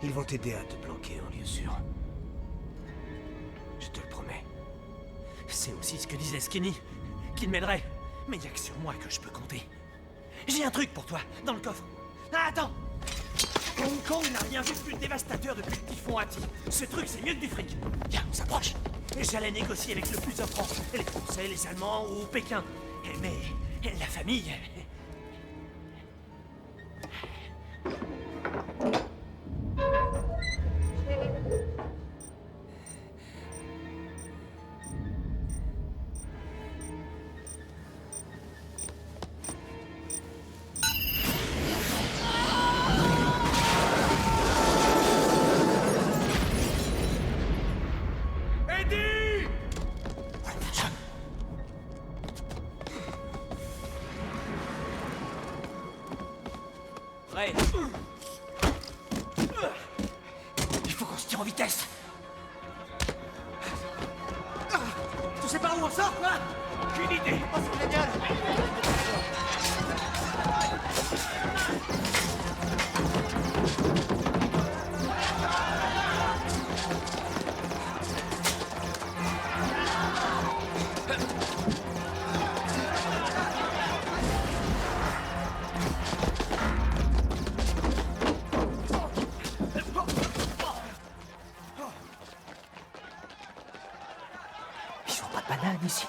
Ils vont t'aider à te planquer en lieu sûr. Je te le promets. C'est aussi ce que disait Skinny, qu'il m'aiderait. Mais y a que sur moi que je peux compter. J'ai un truc pour toi, dans le coffre. Ah, attends! Hong Kong n'a rien vu de plus dévastateur depuis le typhon Hattie. Ce truc, c'est mieux que du fric. Viens, on s'approche. Et j'allais négocier avec le plus offrant. Les Français, les Allemands ou Pékin. Mais la famille... Ray. Il faut qu'on se tire en vitesse. Tu sais pas où on sort, quoi? Aucune idée. Oh, c'est génial. Ils font pas de banane ici.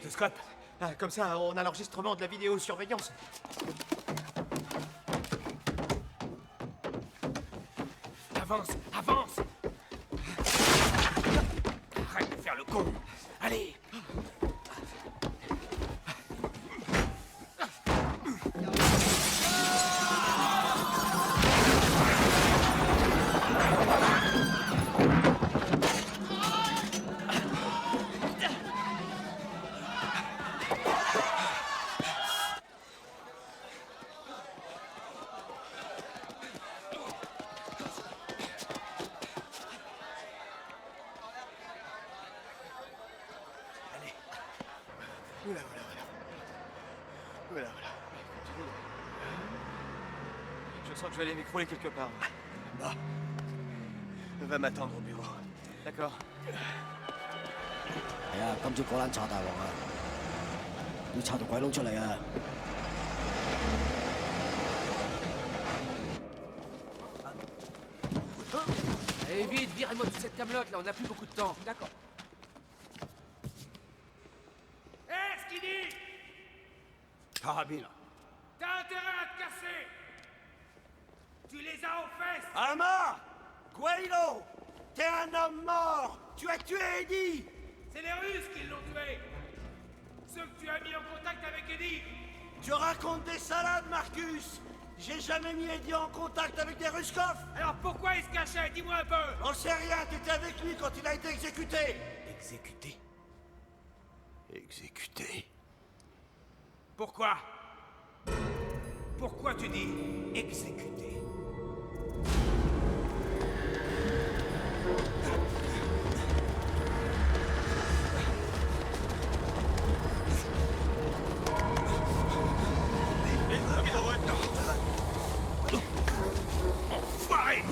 stéthoscope. Ah, comme ça, on a l'enregistrement de la vidéosurveillance. Avance, avance! Arrête de faire le con! Allez! Voilà. Je sens que je vais aller m'écrouler quelque part. Bah. Va m'attendre au bureau. D'accord. 係啊，今朝果欄炸大鑊啊！要拆到鬼窿出嚟啊！ Allez vite, virez-moi toute cette camelote là, on n'a plus beaucoup de temps. D'accord. Hé, Skinny! Carabine. T'as intérêt à te casser! Tu les as aux fesses! Alma! Guaylo! T'es un homme mort! Tu as tué Eddie! C'est les Russes qui l'ont tué! Ceux que tu as mis en contact avec Eddie! Tu racontes des salades, Marcus! J'ai jamais mis Eddie en contact avec des Ruskov! Alors pourquoi il se cachait? Dis-moi un peu! On sait rien, t'étais avec lui quand il a été exécuté! Exécuté? Exécuté? Pourquoi? Pourquoi tu dis exécuté? Enfoiré!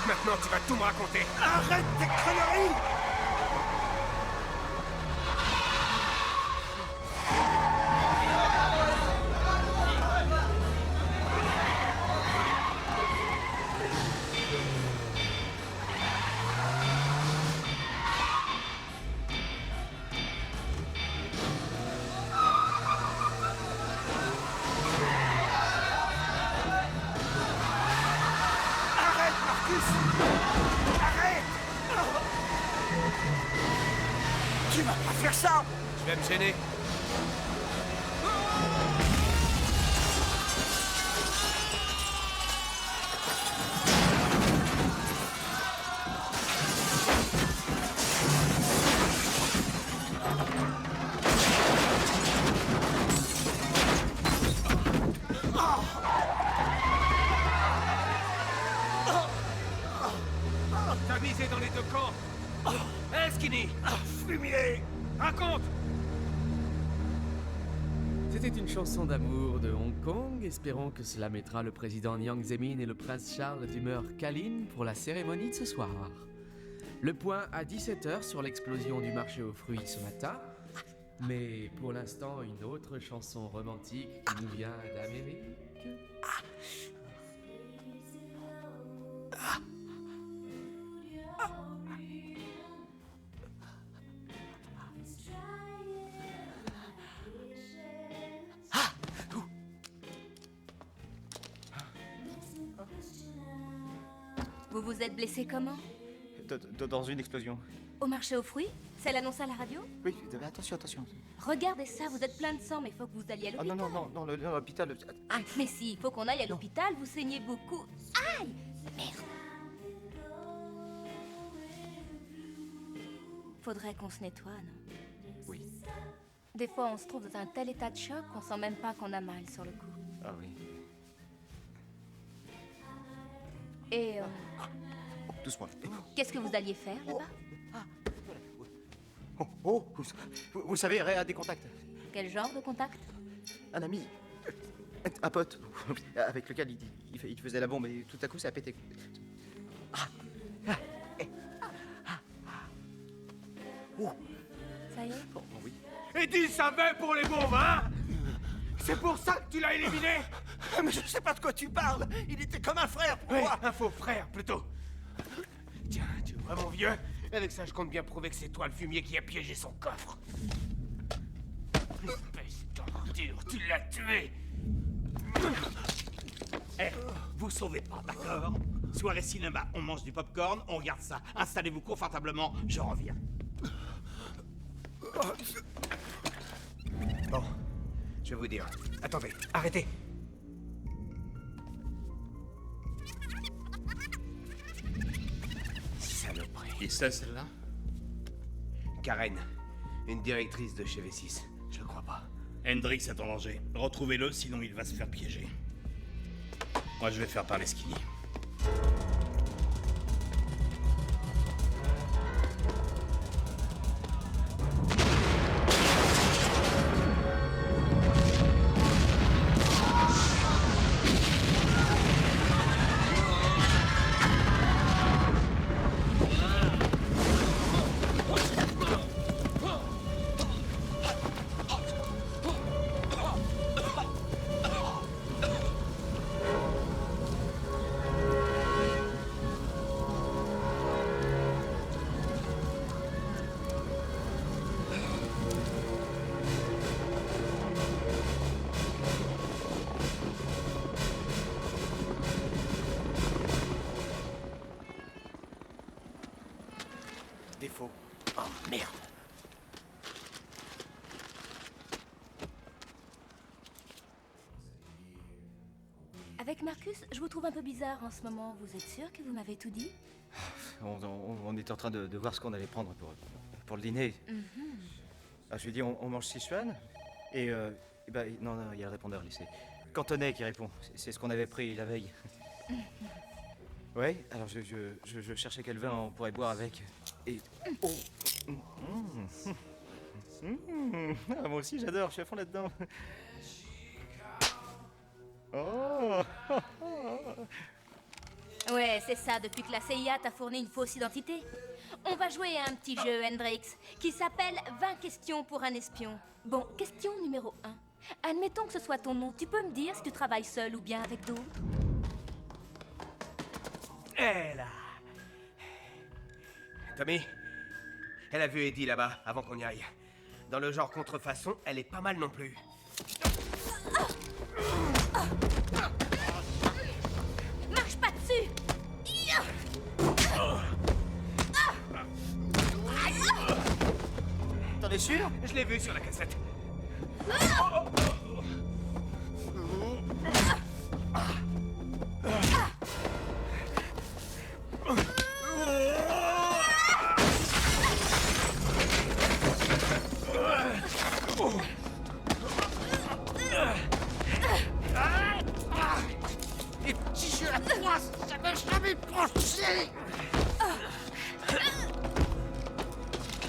Maintenant, tu vas tout me raconter. Arrête tes conneries! Tu vas pas faire ça! Je vais me gêner. T'as misé dans les deux camps. Hé, Skinny! Fumier! Raconte! C'était une chanson d'amour de Hong Kong. Espérons que cela mettra le président Jiang Zemin et le prince Charles d'humeur câline pour la cérémonie de ce soir. Le point à 17h sur l'explosion du marché aux fruits ce matin. Mais pour l'instant, une autre chanson romantique qui nous vient d'Amérique. Vous vous êtes blessé comment? Dans une explosion. Au marché aux fruits? C'est l'annonce à la radio? Oui, attention, attention. Regardez ça, vous êtes plein de sang, mais faut que vous alliez à Ah l'hôpital. non, l'hôpital. Ah, mais si, il faut qu'on aille à l'hôpital, vous saignez beaucoup. Aïe! Merde. Faudrait qu'on se nettoie, non? Oui. Des fois, on se trouve dans un tel état de choc qu'on sent même pas qu'on a mal sur le coup. Ah oui. Et Doucement. qu'est-ce que vous alliez faire là-bas? Vous savez, Ray a des contacts. Quel genre de contact? Un ami. Un pote. Avec lequel il faisait la bombe et tout à coup ça a pété. Ça y est? Oh, oui. Eddie savait pour les bombes, hein? C'est pour ça que tu l'as éliminé? Mais je sais pas de quoi tu parles. Il était comme un frère pour moi. Un faux frère, plutôt. Tiens, tu vois, mon vieux? Avec ça, je compte bien prouver que c'est toi le fumier qui a piégé son coffre. Espèce d'ordure, tu l'as tué! Vous sauvez pas, d'accord? Soirée cinéma, on mange du popcorn, on regarde ça. Installez-vous confortablement, je reviens. Bon, je vais vous dire. Attendez, arrêtez. Saloperie. Et ça, celle-là? Karen, une directrice de chez V6. Je crois pas. Hendrix est en danger. Retrouvez-le, sinon il va se faire piéger. Moi, je vais faire parler Skinny. Défaut. Oh merde. Avec Marcus, je vous trouve un peu bizarre en ce moment. Vous êtes sûr que vous m'avez tout dit? On était en train de voir ce qu'on allait prendre pour le dîner. Ah, je lui ai dit, on mange Sichuan. Et non, il y a le répondeur, c'est Cantonais qui répond. C'est ce qu'on avait pris la veille. Ouais, alors je cherchais quel vin on pourrait boire avec. Et. Oh. Ah, moi aussi j'adore, je suis à fond là-dedans. Oh. Ouais, c'est ça, depuis que la CIA t'a fourni une fausse identité. On va jouer à un petit jeu, Hendrix, qui s'appelle 20 questions pour un espion. Bon, question numéro 1. Admettons que ce soit ton nom, tu peux me dire si tu travailles seul ou bien avec d'autres? Elle a... Tommy, elle a vu Eddie là-bas, avant qu'on y aille. Dans le genre contrefaçon, elle est pas mal non plus. Marche pas dessus! T'en es sûr? Je l'ai vu sur la cassette. Les petits jeux à trois, ça m'a jamais branché.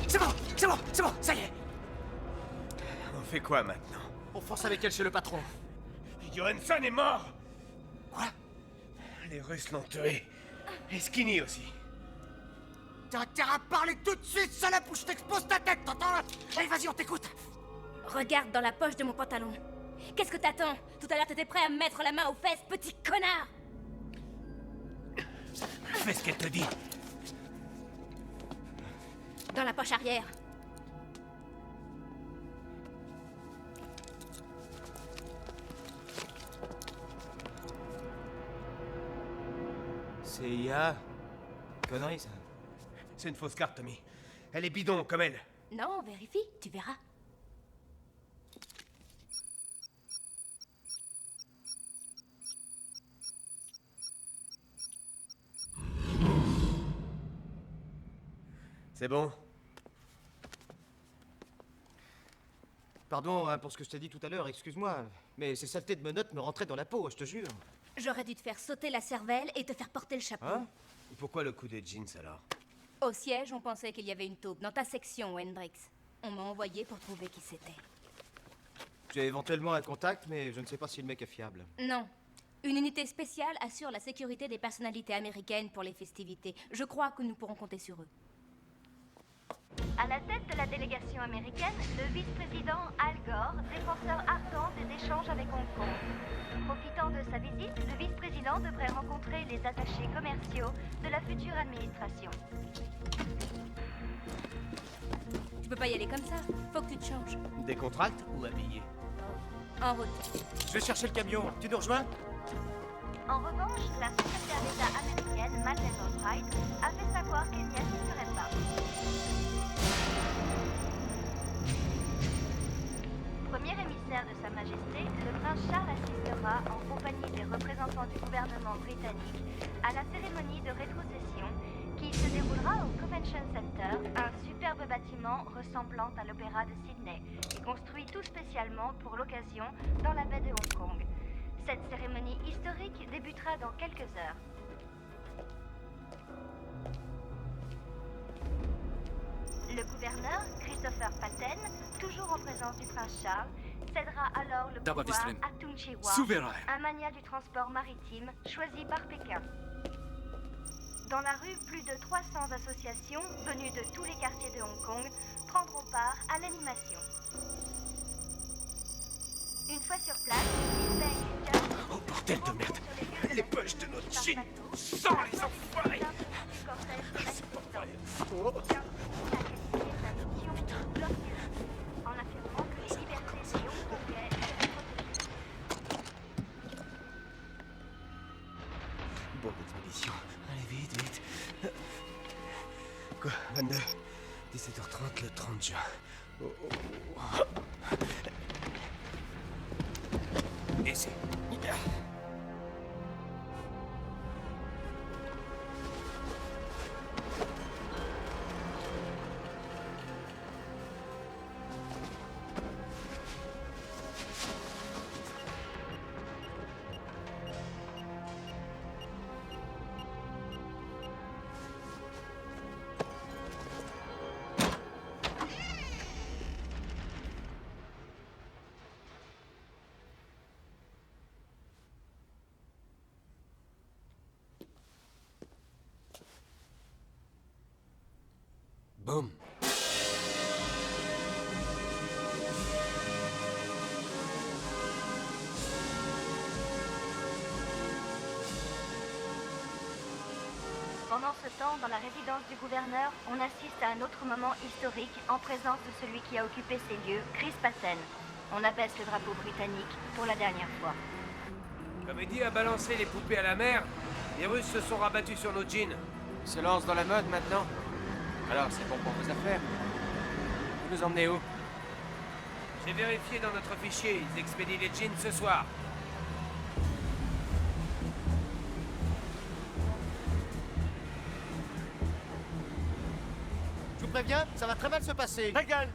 C'est bon, ça y est. On fait quoi maintenant? On fonce avec elle chez le patron. Johansson est mort. Quoi? Les Russes l'ont tué. Et Skinny aussi. T'as intérêt à parler tout de suite, salope, ou je t'expose ta tête, t'entends? Allez, vas-y, on t'écoute. Regarde dans la poche de mon pantalon. Qu'est-ce que t'attends? Tout à l'heure, t'étais prêt à me mettre la main aux fesses, petit connard! Fais ce qu'elle te dit. Dans la poche arrière. CIA. Connerie, ça. C'est une fausse carte, Tommy. Elle est bidon, comme elle. Non, vérifie, tu verras. C'est bon? Pardon hein, pour ce que je t'ai dit tout à l'heure, excuse-moi. Mais ces saletés de menottes me rentraient dans la peau, je te jure. J'aurais dû te faire sauter la cervelle et te faire porter le chapeau. Hein? Et pourquoi le coup des jeans alors? Au siège, on pensait qu'il y avait une taupe dans ta section, Hendrix. On m'a envoyé pour trouver qui c'était. J'ai éventuellement un contact, mais je ne sais pas si le mec est fiable. Non. Une unité spéciale assure la sécurité des personnalités américaines pour les festivités. Je crois que nous pourrons compter sur eux. À la tête de la délégation américaine, le vice-président Al Gore, défenseur ardent des échanges avec Hong Kong. Profitant de sa visite, le vice-président devrait rencontrer les attachés commerciaux de la future administration. Tu peux pas y aller comme ça. Faut que tu te changes. Décontracte ou habillé? En route. Je vais chercher le camion. Tu nous rejoins? En revanche, la secrétaire d'État américaine, Madeleine Albright, a fait savoir qu'elle n'y assisterait pas. Premier émissaire de Sa Majesté, le prince Charles assistera en compagnie des représentants du gouvernement britannique à la cérémonie de rétrocession qui se déroulera au Convention Center, un superbe bâtiment ressemblant à l'Opéra de Sydney et construit tout spécialement pour l'occasion dans la baie de Hong Kong. Cette cérémonie historique débutera dans quelques heures. Le gouverneur, Christopher Patten, toujours en présence du prince Charles, cédera alors le pouvoir à Tung Chee-hwa, un magnat du transport maritime choisi par Pékin. Dans la rue, plus de 300 associations venues de tous les quartiers de Hong Kong prendront part à l'animation. Une fois sur place, Oh bordel de merde! Les poches de notre jean! Sans les enfoirés! C'est pas vrai! Oh. En affirmant que les libertés des Hongkongais seraient protégées. Bon, expédition. Allez, vite, vite. Quoi, 22? 17h30, le 30 juin. Oh, oh, oh. Essai. Boum. Pendant ce temps, dans la résidence du gouverneur, on assiste à un autre moment historique en présence de celui qui a occupé ces lieux, Chris Patten. On abaisse le drapeau britannique pour la dernière fois. Comédie a balancé les poupées à la mer. Les Russes se sont rabattus sur nos jeans. Ils se lancent dans la mode maintenant. Alors, c'est bon pour vos affaires. Vous nous emmenez où? J'ai vérifié dans notre fichier. Ils expédient les jeans ce soir. Je vous préviens, ça va très mal se passer. Ta gueule!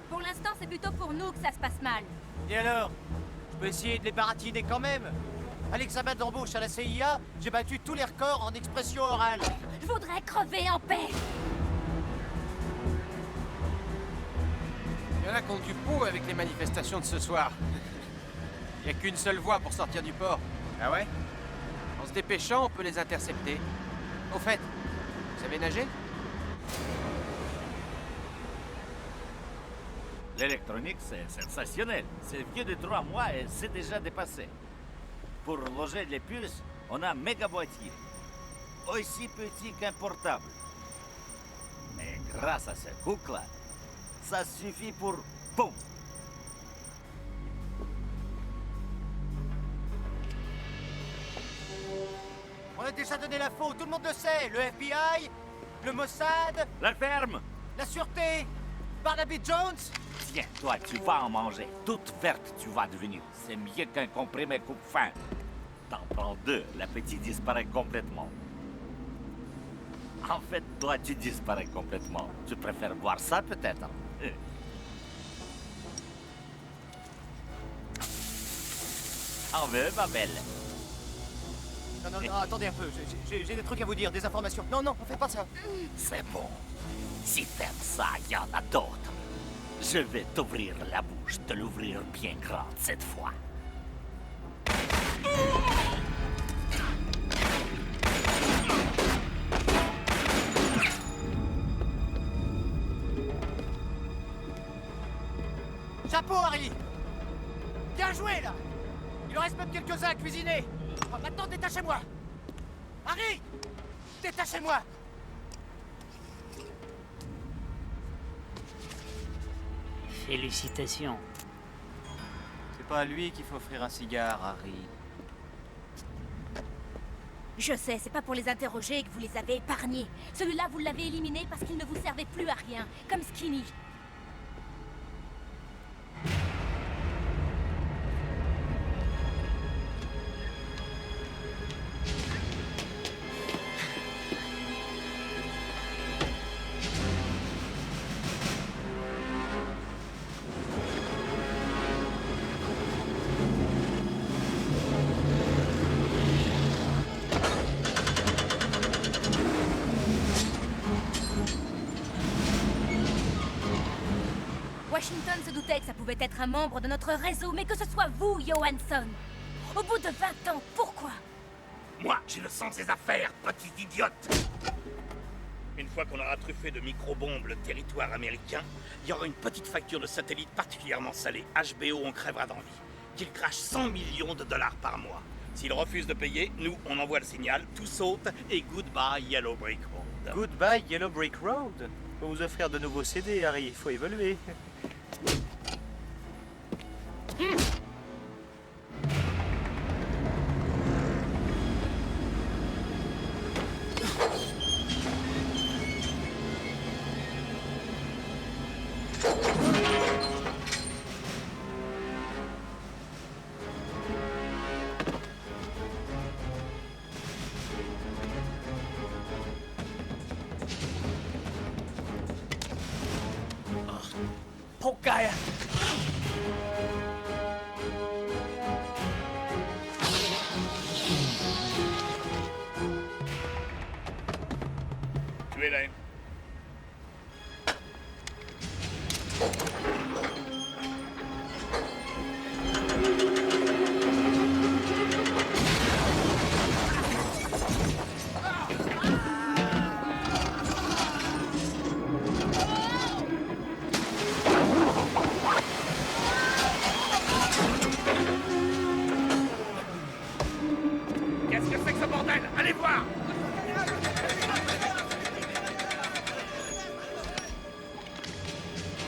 Pour l'instant, c'est plutôt pour nous que ça se passe mal. Et alors? Je peux essayer de les baratiner quand même. À l'examen d'embauche à la CIA, j'ai battu tous les records en expression orale. Je voudrais crever en paix. Il y en a qui ont du pot avec les manifestations de ce soir. Il n'y a qu'une seule voie pour sortir du port. Ah ouais? En se dépêchant, on peut les intercepter. Au fait, vous savez nager? L'électronique, c'est sensationnel. C'est vieux de 3 mois et c'est déjà dépassé. Pour loger les puces, on a un méga boîtier. Aussi petit qu'un portable. Mais grâce à ce couple-là, ça suffit pour... Boum! On a déjà donné l'info, tout le monde le sait. Le FBI, le Mossad... La ferme! La sûreté, Barnaby Jones. Tiens, toi, tu vas en manger. Toute verte, tu vas devenir. C'est mieux qu'un comprimé coupe-faim. T'en prends 2, l'appétit disparaît complètement. En fait, toi, tu disparais complètement. Tu préfères voir ça, peut-être? En veux, ma belle? Non, attendez un peu, j'ai des trucs à vous dire, des informations. Non, on fait pas ça. C'est bon. Si t'aimes ça, il y en a d'autres. Je vais t'ouvrir la bouche, te l'ouvrir bien grande cette fois. Chapeau, Harry! Bien joué, là! Il en reste même quelques-uns à cuisiner! Maintenant, détachez-moi! Harry! Détachez-moi! Félicitations. C'est pas à lui qu'il faut offrir un cigare, Harry. Je sais, c'est pas pour les interroger que vous les avez épargnés. Celui-là, vous l'avez éliminé parce qu'il ne vous servait plus à rien, comme Skinny. Washington se doutait que ça pouvait être un membre de notre réseau, mais que ce soit vous, Johansson. Au bout de 20 ans, pourquoi? Moi, j'ai le sens des affaires, petite idiote. Une fois qu'on aura truffé de micro-bombes le territoire américain, il y aura une petite facture de satellite particulièrement salée. HBO, on crèvera d'envie. Qu'il crache 100 millions de dollars par mois. S'il refuse de payer, nous, on envoie le signal, tout saute et goodbye Yellow Brick Road. Goodbye, Yellow Brick Road. Faut vous offrir de nouveaux CD, Harry. Il faut évoluer. Pokaja! Tu es là. Qu'est-ce que c'est que ce bordel? Allez voir!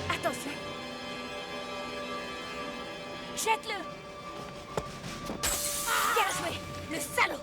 Attention. Jette-le. Bien joué, le salaud.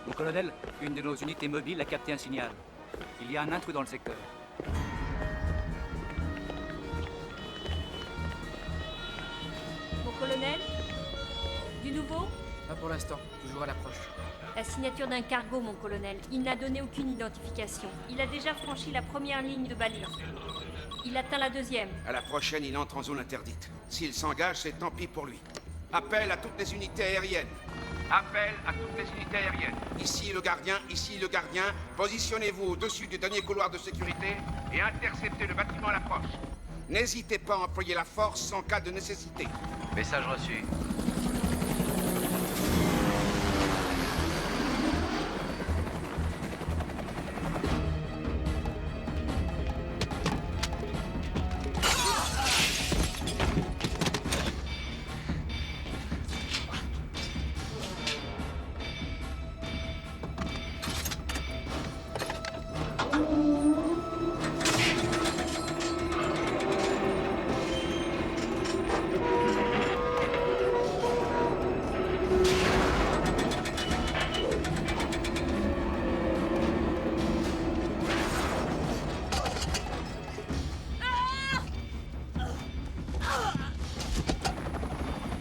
Mon colonel, une de nos unités mobiles a capté un signal. Il y a un intrus dans le secteur. Mon colonel? Du nouveau? Pas pour l'instant, toujours à l'approche. La signature d'un cargo, mon colonel. Il n'a donné aucune identification. Il a déjà franchi la première ligne de balise. Il atteint la deuxième. À la prochaine, il entre en zone interdite. S'il s'engage, c'est tant pis pour lui. Appel à toutes les unités aériennes. Appel à toutes les unités aériennes. Ici le gardien. Positionnez-vous au-dessus du dernier couloir de sécurité et interceptez le bâtiment à l'approche. N'hésitez pas à employer la force en cas de nécessité. Message reçu.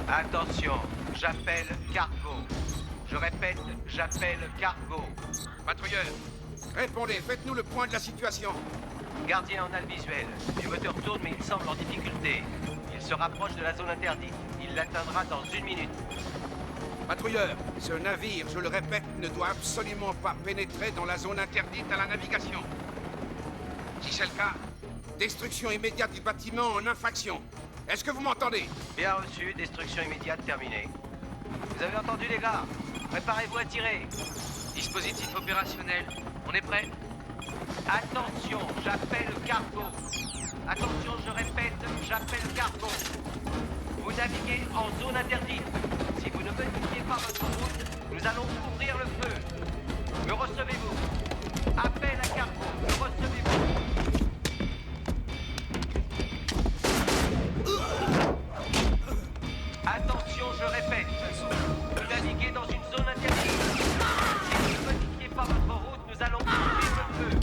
Attention, j'appelle cargo. Je répète, j'appelle cargo. Patrouilleur, répondez, faites-nous le point de la situation. Gardien en a le visuel. Du moteur tourne, mais il semble en difficulté. Il se rapproche de la zone interdite. Il l'atteindra dans 1 minute. Patrouilleur, ce navire, je le répète, ne doit absolument pas pénétrer dans la zone interdite à la navigation. Si c'est le cas, destruction immédiate du bâtiment en infraction. Est-ce que vous m'entendez? Bien reçu, destruction immédiate terminée. Vous avez entendu, les gars? Préparez-vous à tirer. Dispositif opérationnel. On est prêt? Attention, j'appelle cargo. Attention, je répète, j'appelle cargo. Vous naviguez en zone interdite. Si vous ne modifiez pas votre route, nous allons ouvrir le feu. Me recevez-vous? Appel à cargo, me recevez-vous? Attention, je répète, vous naviguez dans une zone interdite. Si vous ne modifiez pas votre route, nous allons ouvrir le feu.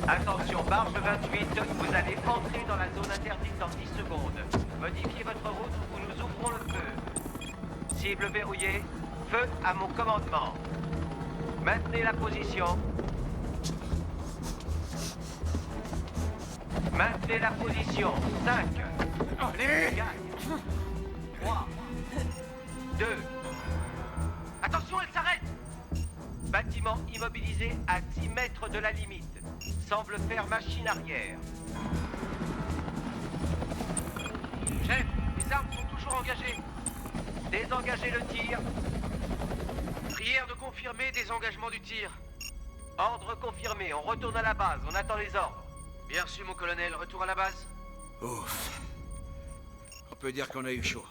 Attention, barge 28, vous allez entrer dans la zone interdite dans 10 secondes. Modifiez votre route ou nous ouvrons le feu. Cible verrouillée, feu à mon commandement. Maintenez la position. Maintenez la position. 5. Allez 3. 2. Attention, elle s'arrête. Bâtiment immobilisé à 10 mètres de la limite. Semble faire machine arrière. Chef, les armes sont toujours engagées. Désengagez le tir. Prière de confirmer désengagement du tir. Ordre confirmé, on retourne à la base, on attend les ordres. Bien reçu, mon colonel. Retour à la base. Ouf. On peut dire qu'on a eu chaud.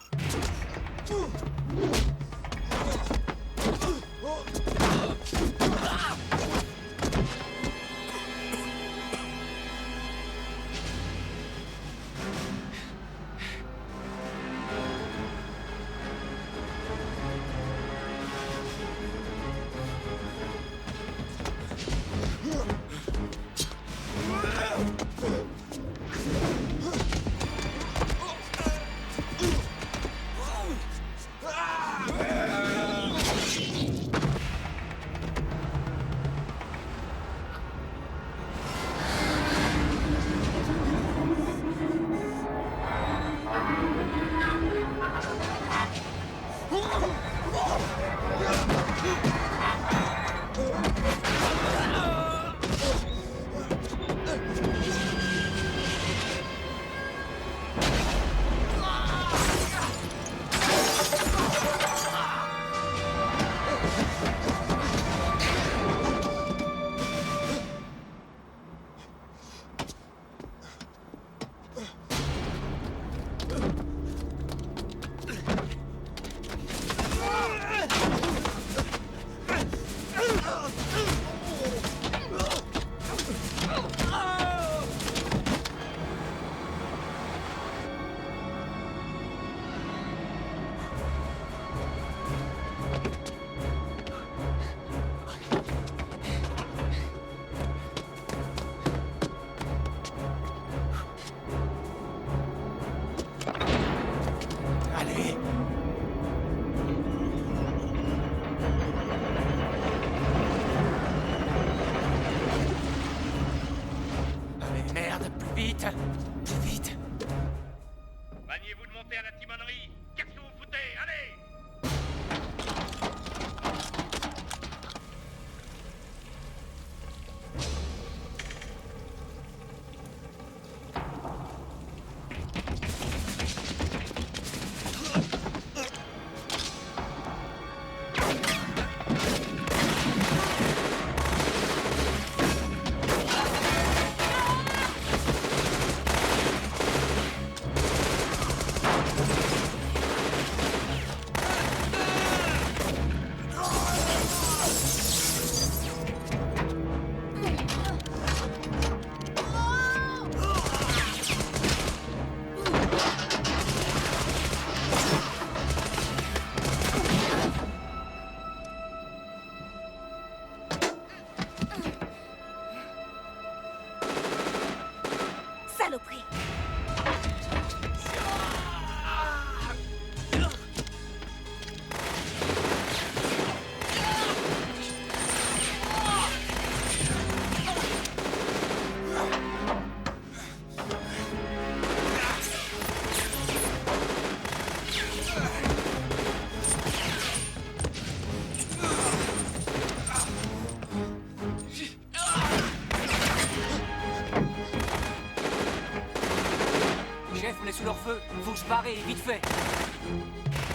feu. Faut se barrer, vite fait.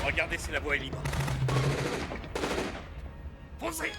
Regardez si la voie est libre. Foncez!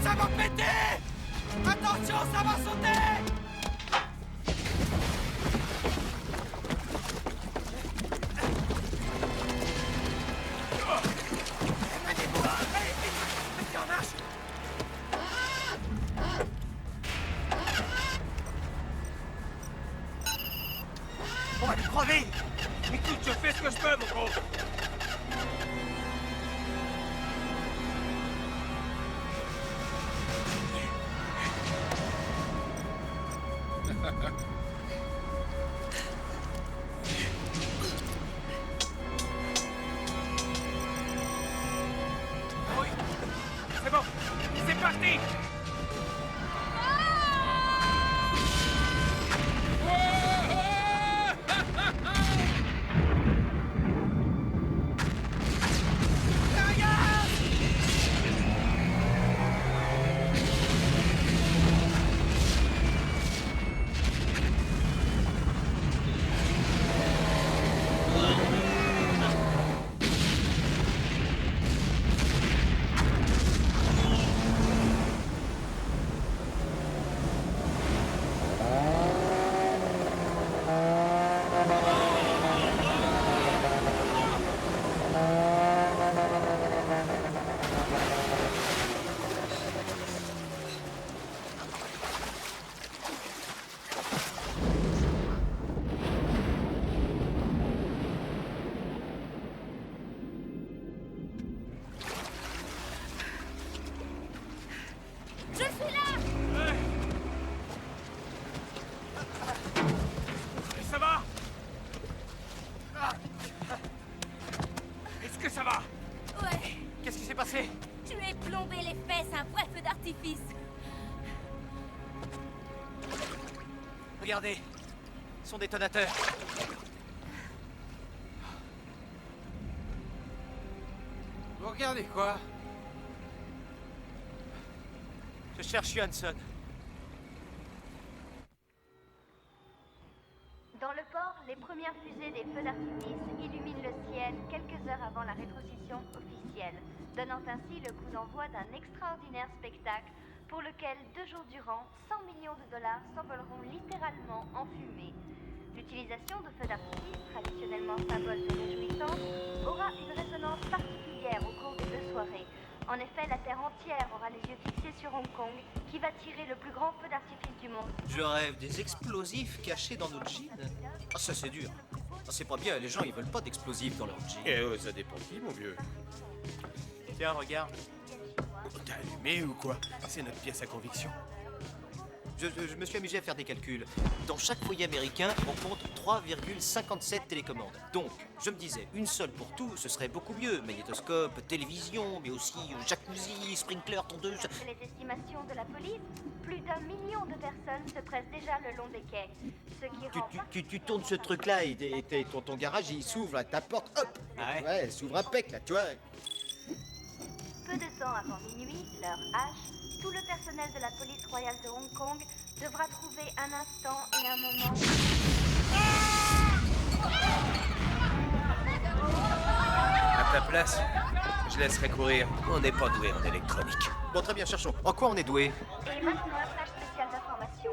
Ça va péter! Attention, ça va sauter! Menez-vous! Allez, vite! Mettez en marche! On va te crever! Écoute, je fais ce que je peux, mon gros! Oui, c'est bon, c'est parti! Je suis là! Ça va? Est-ce que ça va? Ouais, Qu'est-ce qui s'est passé? tu es plombé les fesses, un vrai feu d'artifice. Regardez, son détonateur. Vous regardez quoi? Je cherche Johansson. Dans le port, les premières fusées des feux d'artifice illuminent le ciel quelques heures avant la rétrocession officielle, donnant ainsi le coup d'envoi d'un extraordinaire spectacle pour lequel 2 jours durant, 100 millions de dollars s'envoleront littéralement en fumée. L'utilisation de feux d'artifice, traditionnellement symbole de réjouissance, aura une résonance particulière au cours des 2 soirées. En effet, la Terre entière aura les yeux fixés sur Hong Kong, qui va tirer le plus grand feu d'artifice du monde. Je rêve des explosifs cachés dans nos jeans. Ah, ça c'est dur. Ah, c'est pas bien, les gens ils veulent pas d'explosifs dans leurs jeans. Eh oh, ça dépend qui, mon vieux. Tiens, regarde. T'as allumé ou quoi? C'est notre pièce à conviction. Je me suis amusé à faire des calculs. Dans chaque foyer américain, on compte 3,57 télécommandes. Donc, je me disais, une seule pour tout, ce serait beaucoup mieux. Magnétoscope, télévision, mais aussi jacuzzi, sprinkler, tondeuse. Les estimations de la police, plus d'1 million de personnes se pressent déjà le long des quais. Ce qui rend Tu tournes ce truc-là et ton garage, il s'ouvre à ta porte, hop. Ouais, il s'ouvre impec, là, tu vois. peu de temps avant minuit, l'heure H, tout le personnel de la police royale de Hong Kong devra trouver un instant et un moment. À ta place, je laisserai courir. On n'est pas doué en électronique. Bon, très bien, cherchons. En quoi on est doué? Et maintenant, un flash spécial d'information.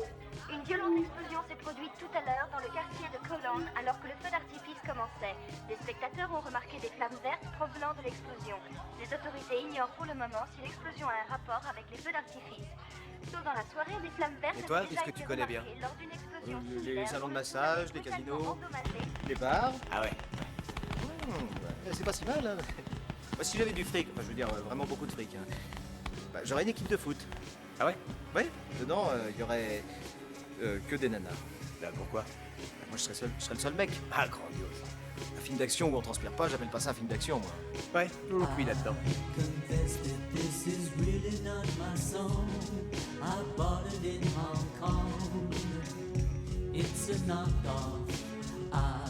Une violente explosion s'est produite tout à l'heure dans le quartier de Kowloon alors que le feu d'artifice commençait. Les spectateurs ont remarqué des flammes vertes provenant de l'explosion. Les autorités ignorent pour le moment si l'explosion a un rapport avec les feux d'artifice. Tôt dans la soirée, des flammes vertes Et toi, avaient déjà qu'est-ce que tu été connais bien? remarquées lors d'une explosion Les similaire salons de dans une massage, zone les totalement casinos, endommagée. les bars. Ah ouais. C'est pas si mal, hein. Moi, si j'avais du fric, enfin, je veux dire, vraiment beaucoup de fric, hein, bah, j'aurais une équipe de foot. Ah ouais? Ouais, dedans, il y aurait que des nanas. Là, pourquoi? Moi, je serais le seul mec. Ah, grandiose. Un film d'action où on transpire pas, j'appelle pas ça un film d'action, moi. Ouais, on puis là-dedans. Confess that this is really not my song. I bought it in Hong Kong. It's a knockoff. I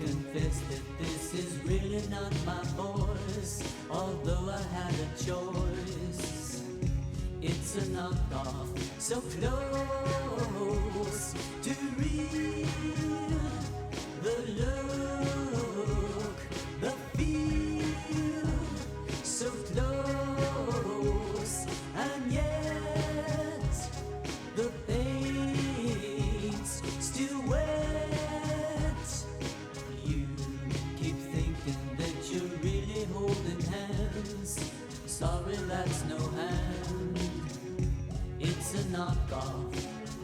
confess that this is really not my voice. Although I had a choice. It's a knockoff. So close to real. The look, the feel, so close, and yet the paint's still wet. You keep thinking that you're really holding hands. Sorry, that's no hand. It's a knockoff.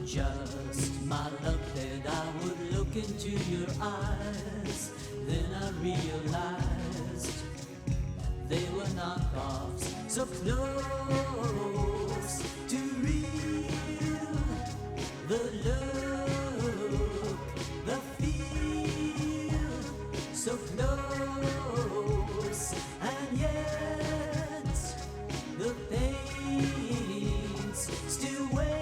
Just my luck that I would look into your eyes. Then I realized they were knockoffs. So close to real. The look, the feel. So close, and yet the paint's still wet.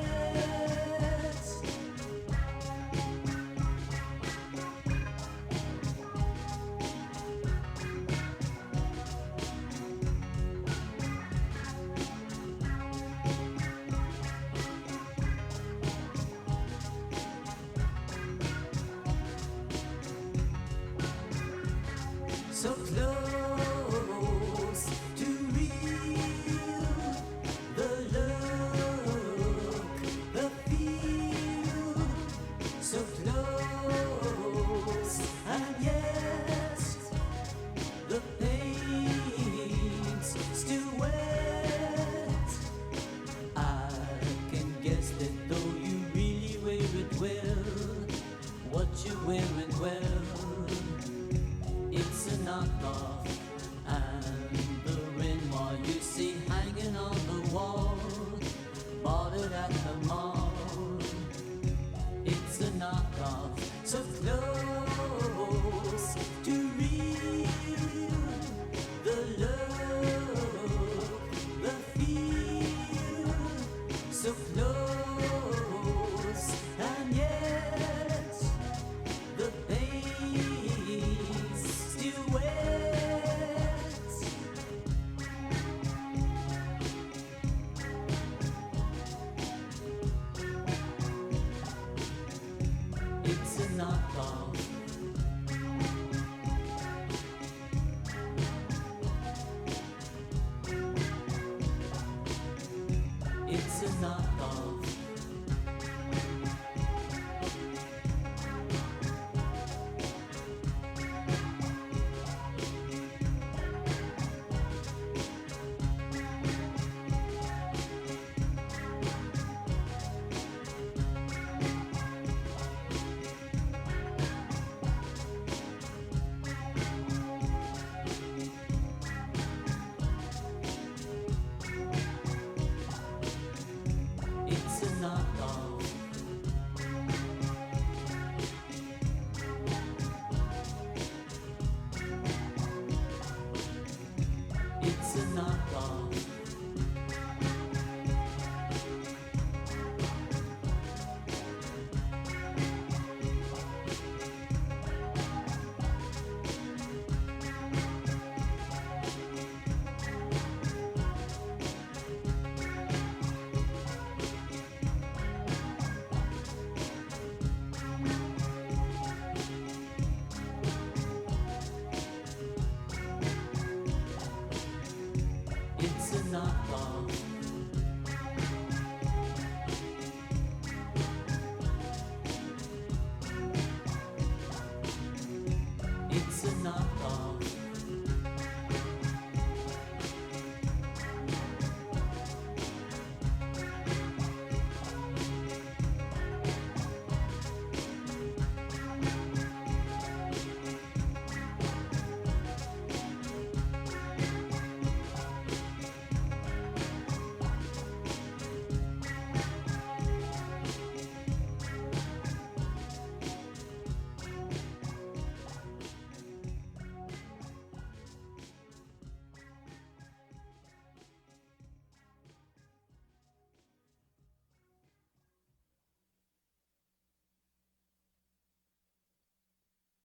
So close to real. The look, the feel. So close, wearing well. It's a knockoff, and the Renoir you see hanging on the wall, bought it at the mall. It's a knockoff, so close to real. The love, the feel, so close, and yet the pain's still wet. It's a knockoff. It's a knockoff. It's a knockoff. It's a knockoff. It's a knockoff. It's a knockoff.